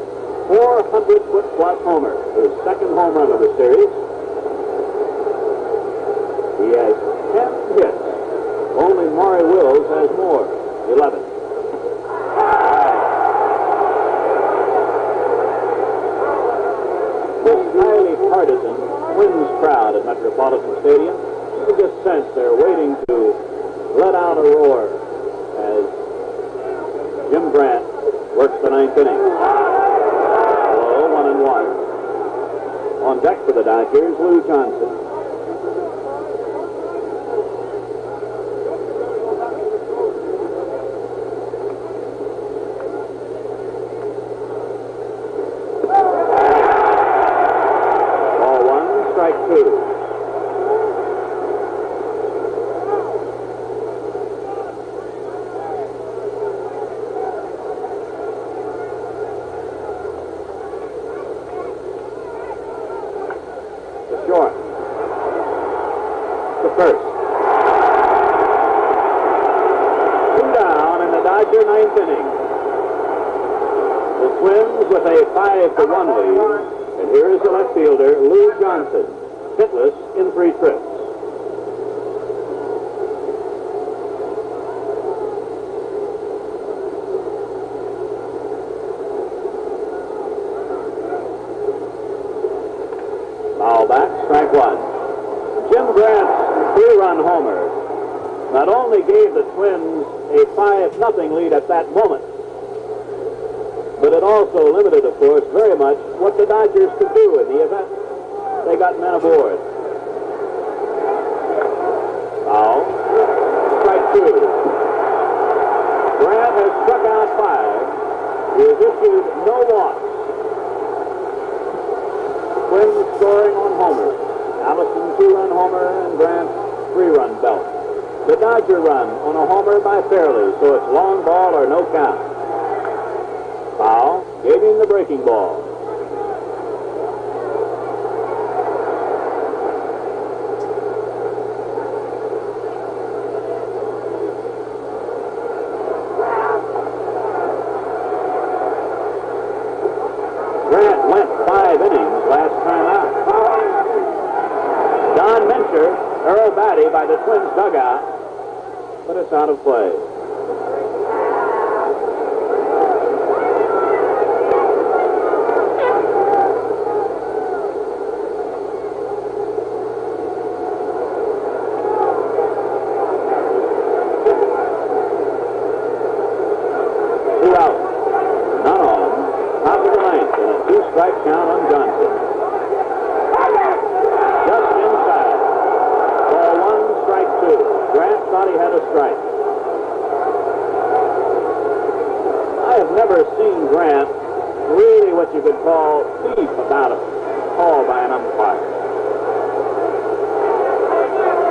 400-foot plus homer, his second home run of the series. He has 10 hits. Only Maury Wills has more, 11. This highly partisan Twins crowd at Metropolitan Stadium, you can just sense they're waiting to let out a roar as Jim Grant works the 9th inning. Hello, 1-1. On deck for the Dodgers, Lou Johnson. Ball 1, strike 2. Short. The first. 2 down in the Dodger 9th inning. The Twins with a 5-1 lead. And here is the left fielder, Lou Johnson, hitless in 3 trips. Foul back, strike 1. Jim Grant's 3-run homer not only gave the Twins a 5-0 lead at that moment, but it also limited, of course, very much what the Dodgers could do in the event they got men aboard. Foul, strike 2. Grant has struck out 5. He has issued no walks. Twins scoring on homers. Allison 2-run homer and Grant 3-run belt. The Dodger run on a homer by Fairley, so it's long ball or no count. Foul, gave him the breaking ball. Grant went 5 innings last time out. Don Mincher, aerobatic by the Twins dugout, but it's out of play. Strike count on Johnson. Just inside. Ball 1, strike 2. Grant thought he had a strike. I have never seen Grant really what you could call thief about a call by an umpire.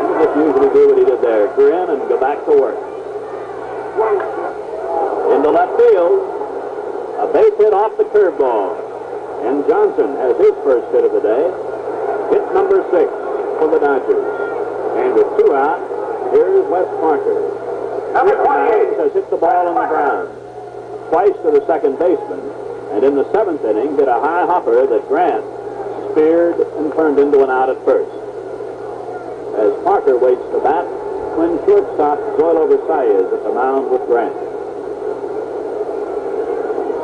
He just usually do what he did there. Grin and go back to work. Into left field. A base hit off the curveball. And Johnson has his first hit of the day. Hit number 6 for the Dodgers. And with 2 out, Here's Wes Parker. Number 28. Has hit the ball on the ground. Twice to the second baseman. And in the seventh inning, hit a high hopper that Grant speared and turned into an out at first. As Parker waits the bat, Twin shortstop Zoilo Versailles is at the mound with Grant.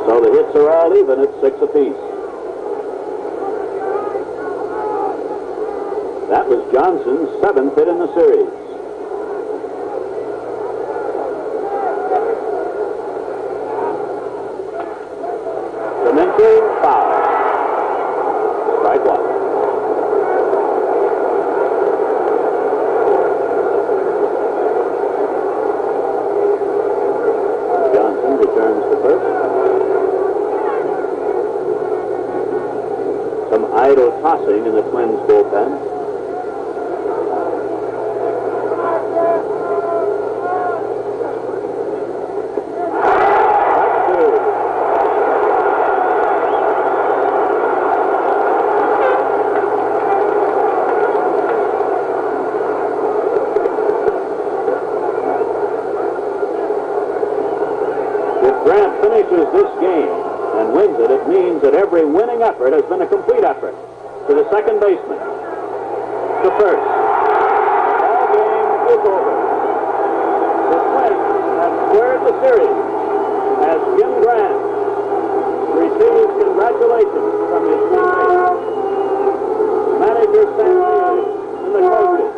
So the hits are all even at 6 apiece. That was Johnson's 7th hit in the series. Clemente, foul. Strike one. Johnson returns to first. Some idle tossing in the Twins bullpen. This game and wins it, it means that every winning effort has been a complete effort. To the second baseman. To first. Ball game is over. The Twins have squared the series as Jim Grant receives congratulations from his teammates. Manager Sam Neely and the coaches.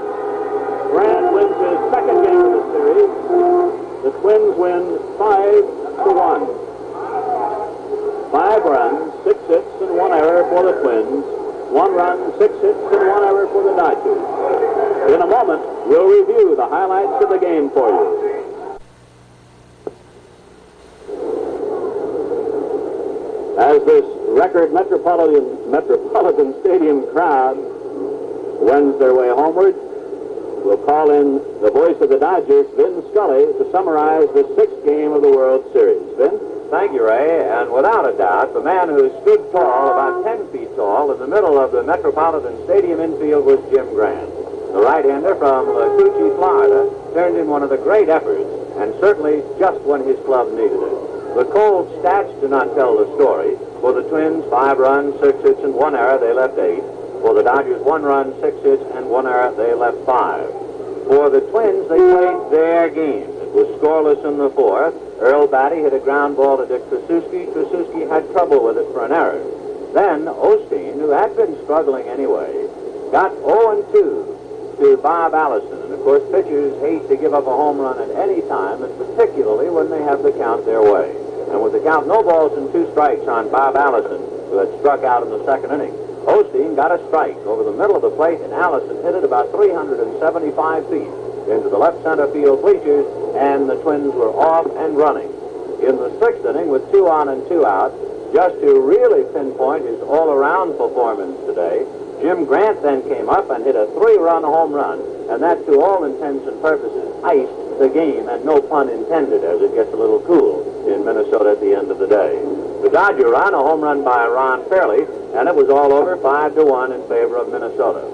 Grant wins his second game of the series. The Twins win 5-1. 5 runs, 6 hits, and 1 error for the Twins. 1 run, 6 hits, and 1 error for the Dodgers. In a moment, we'll review the highlights of the game for you. As this record Metropolitan Stadium crowd wends their way homeward, we'll call in the voice of the Dodgers, Vin Scully, to summarize the 6th game of the World Series. Vin? Thank you, Ray. And without a doubt, the man who stood tall, about 10 feet tall, in the middle of the Metropolitan Stadium infield was Jim Grant. The right-hander from Coochie, Florida, turned in one of the great efforts, and certainly just when his club needed it. The cold stats do not tell the story. For the Twins, 5 runs, 6 hits, and 1 error, they left 8. For the Dodgers, 1 run, 6 hits, and 1 error, they left 5. For the Twins, they played their game. It was scoreless in the 4th. Earl Batty hit a ground ball to Dick Tracewski. Tracewski had trouble with it for an error. Then Osteen, who had been struggling anyway, got 0-2 to Bob Allison. And, of course, pitchers hate to give up a home run at any time, and particularly when they have the count their way. And with the count no balls and 2 strikes on Bob Allison, who had struck out in the second inning, Osteen got a strike over the middle of the plate, and Allison hit it about 375 feet into the left center field bleachers, and the Twins were off and running. In the 6th inning, with 2 on and 2 out, just to really pinpoint his all-around performance today, Jim Grant then came up and hit a 3-run home run, and that, to all intents and purposes, iced the game, and no pun intended, as it gets a little cool in Minnesota at the end of the day. The Dodger run, a home run by Ron Fairley, and it was all over 5-1 in favor of Minnesota.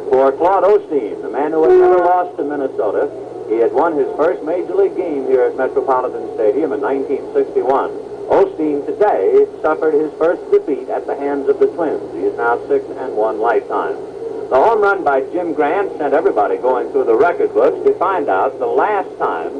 For Claude Osteen, the man who had never lost to Minnesota, he had won his first Major League game here at Metropolitan Stadium in 1961. Osteen today suffered his first defeat at the hands of the Twins. He is now 6-1 lifetime. The home run by Jim Grant sent everybody going through the record books to find out the last time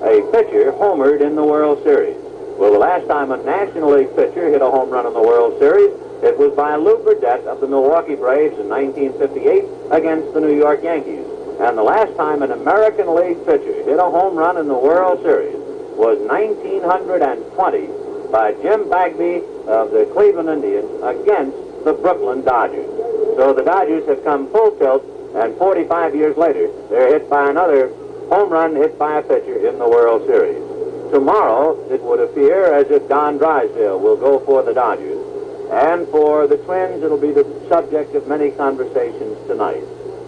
a pitcher homered in the World Series. Well, the last time a National League pitcher hit a home run in the World Series, it was by Lou Burdett of the Milwaukee Braves in 1958 against the New York Yankees. And the last time an American League pitcher hit a home run in the World Series was 1920 by Jim Bagby of the Cleveland Indians against the Brooklyn Dodgers. So the Dodgers have come full tilt, and 45 years later, they're hit by another home run hit by a pitcher in the World Series. Tomorrow, it would appear as if Don Drysdale will go for the Dodgers. And for the Twins, it'll be the subject of many conversations tonight.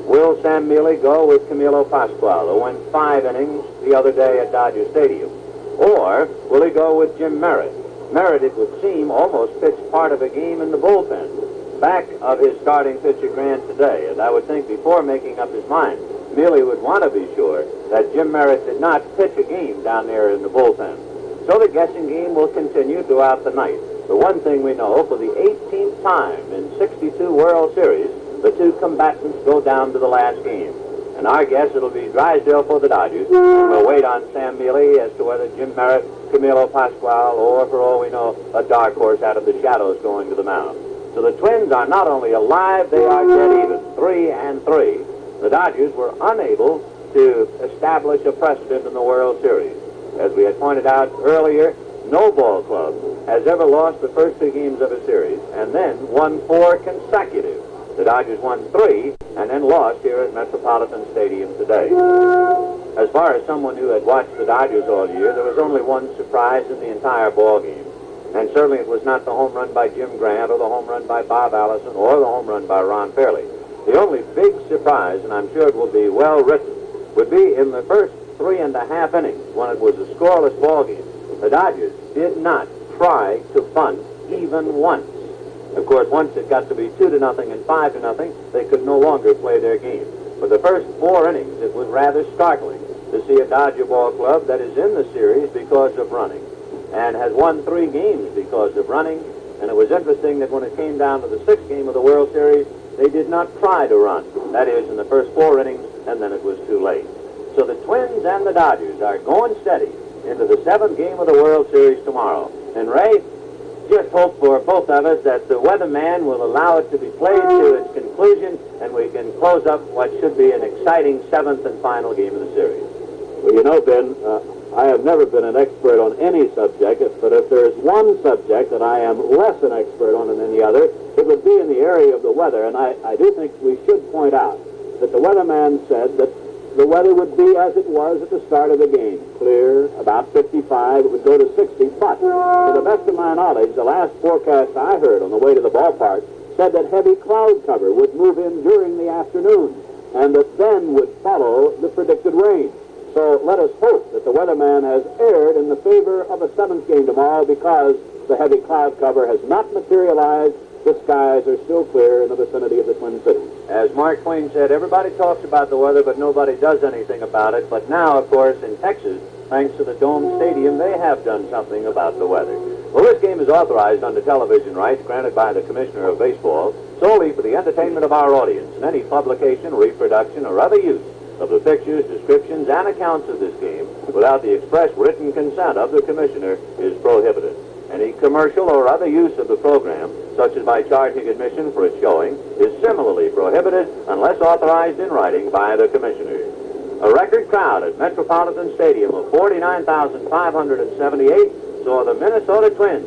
Will Sam Mealy go with Camilo Pascual, who went 5 innings the other day at Dodger Stadium? Or will he go with Jim Merritt? Merritt, it would seem, almost pitched part of a game in the bullpen, back of his starting pitcher Grant today. And I would think before making up his mind, Mealy would want to be sure that Jim Merritt did not pitch a game down there in the bullpen. So the guessing game will continue throughout the night. The one thing we know, for the 18th time in 62 World Series, the two combatants go down to the last game. And our guess, it'll be Drysdale for the Dodgers. And we'll wait on Sam Mealy as to whether Jim Merritt, Camilo Pascual, or for all we know, a dark horse out of the shadows going to the mound. So the Twins are not only alive, they are dead even, 3-3. The Dodgers were unable to establish a precedent in the World Series. As we had pointed out earlier, no ball club has ever lost the first 2 games of a series and then won 4 consecutive. The Dodgers won 3 and then lost here at Metropolitan Stadium today. As far as someone who had watched the Dodgers all year, there was only one surprise in the entire ball game. And certainly it was not the home run by Jim Grant or the home run by Bob Allison or the home run by Ron Fairley. The only big surprise, and I'm sure it will be well written, would be in the first 3.5 innings when it was a scoreless ball game. The Dodgers did not try to bunt even once. Of course, once it got to be 2-0 and 5-0, they could no longer play their game. For the first 4 innings, it was rather startling to see a Dodger ball club that is in the series because of running and has won 3 games because of running. And it was interesting that when it came down to the 6th game of the World Series, they did not try to run. That is, in the first 4 innings, and then it was too late. So the Twins and the Dodgers are going steady into the 7th game of the World Series tomorrow. And Ray, just hope for both of us that the weatherman will allow it to be played to its conclusion and we can close up what should be an exciting 7th and final game of the series. Well, you know, Ben, I have never been an expert on any subject, but if there's one subject that I am less an expert on than any other, it would be in the area of the weather. And I do think we should point out that the weatherman said that the weather would be as it was at the start of the game. Clear, about 55, it would go to 60. But, to the best of my knowledge, the last forecast I heard on the way to the ballpark said that heavy cloud cover would move in during the afternoon, and that then would follow the predicted rain. So let us hope that the weatherman has erred in the favor of a 7th game tomorrow because the heavy cloud cover has not materialized. The skies are still clear in the vicinity of the Twin Cities. As Mark Twain said, everybody talks about the weather, but nobody does anything about it. But now, of course, in Texas, thanks to the Dome Stadium, they have done something about the weather. Well, this game is authorized under television rights granted by the Commissioner of Baseball solely for the entertainment of our audience, and any publication, reproduction, or other use of the pictures, descriptions, and accounts of this game without the express written consent of the Commissioner is prohibited. Any commercial or other use of the program, such as by charging admission for its showing, is similarly prohibited unless authorized in writing by the Commissioner. A record crowd at Metropolitan Stadium of 49,578 saw the Minnesota Twins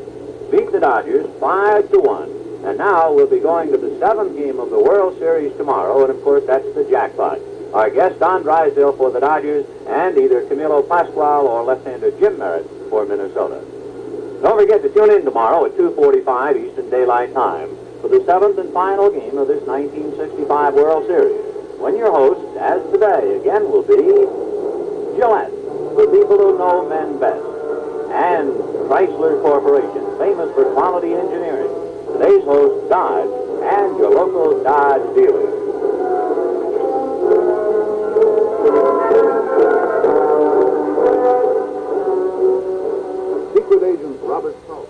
beat the Dodgers 5-1. And now we'll be going to the 7th game of the World Series tomorrow, and of course that's the jackpot. Our guest, Don Drysdale for the Dodgers, and either Camilo Pascual or left-hander Jim Merritt for Minnesota. Don't forget to tune in tomorrow at 2:45 Eastern Daylight Time for the 7th and final game of this 1965 World Series, when your hosts, as today, again will be Gillette, the people who know men best, and Chrysler Corporation, famous for quality engineering. Today's host, Dodge, and your local Dodge dealer. Secret Agent Robert Salt.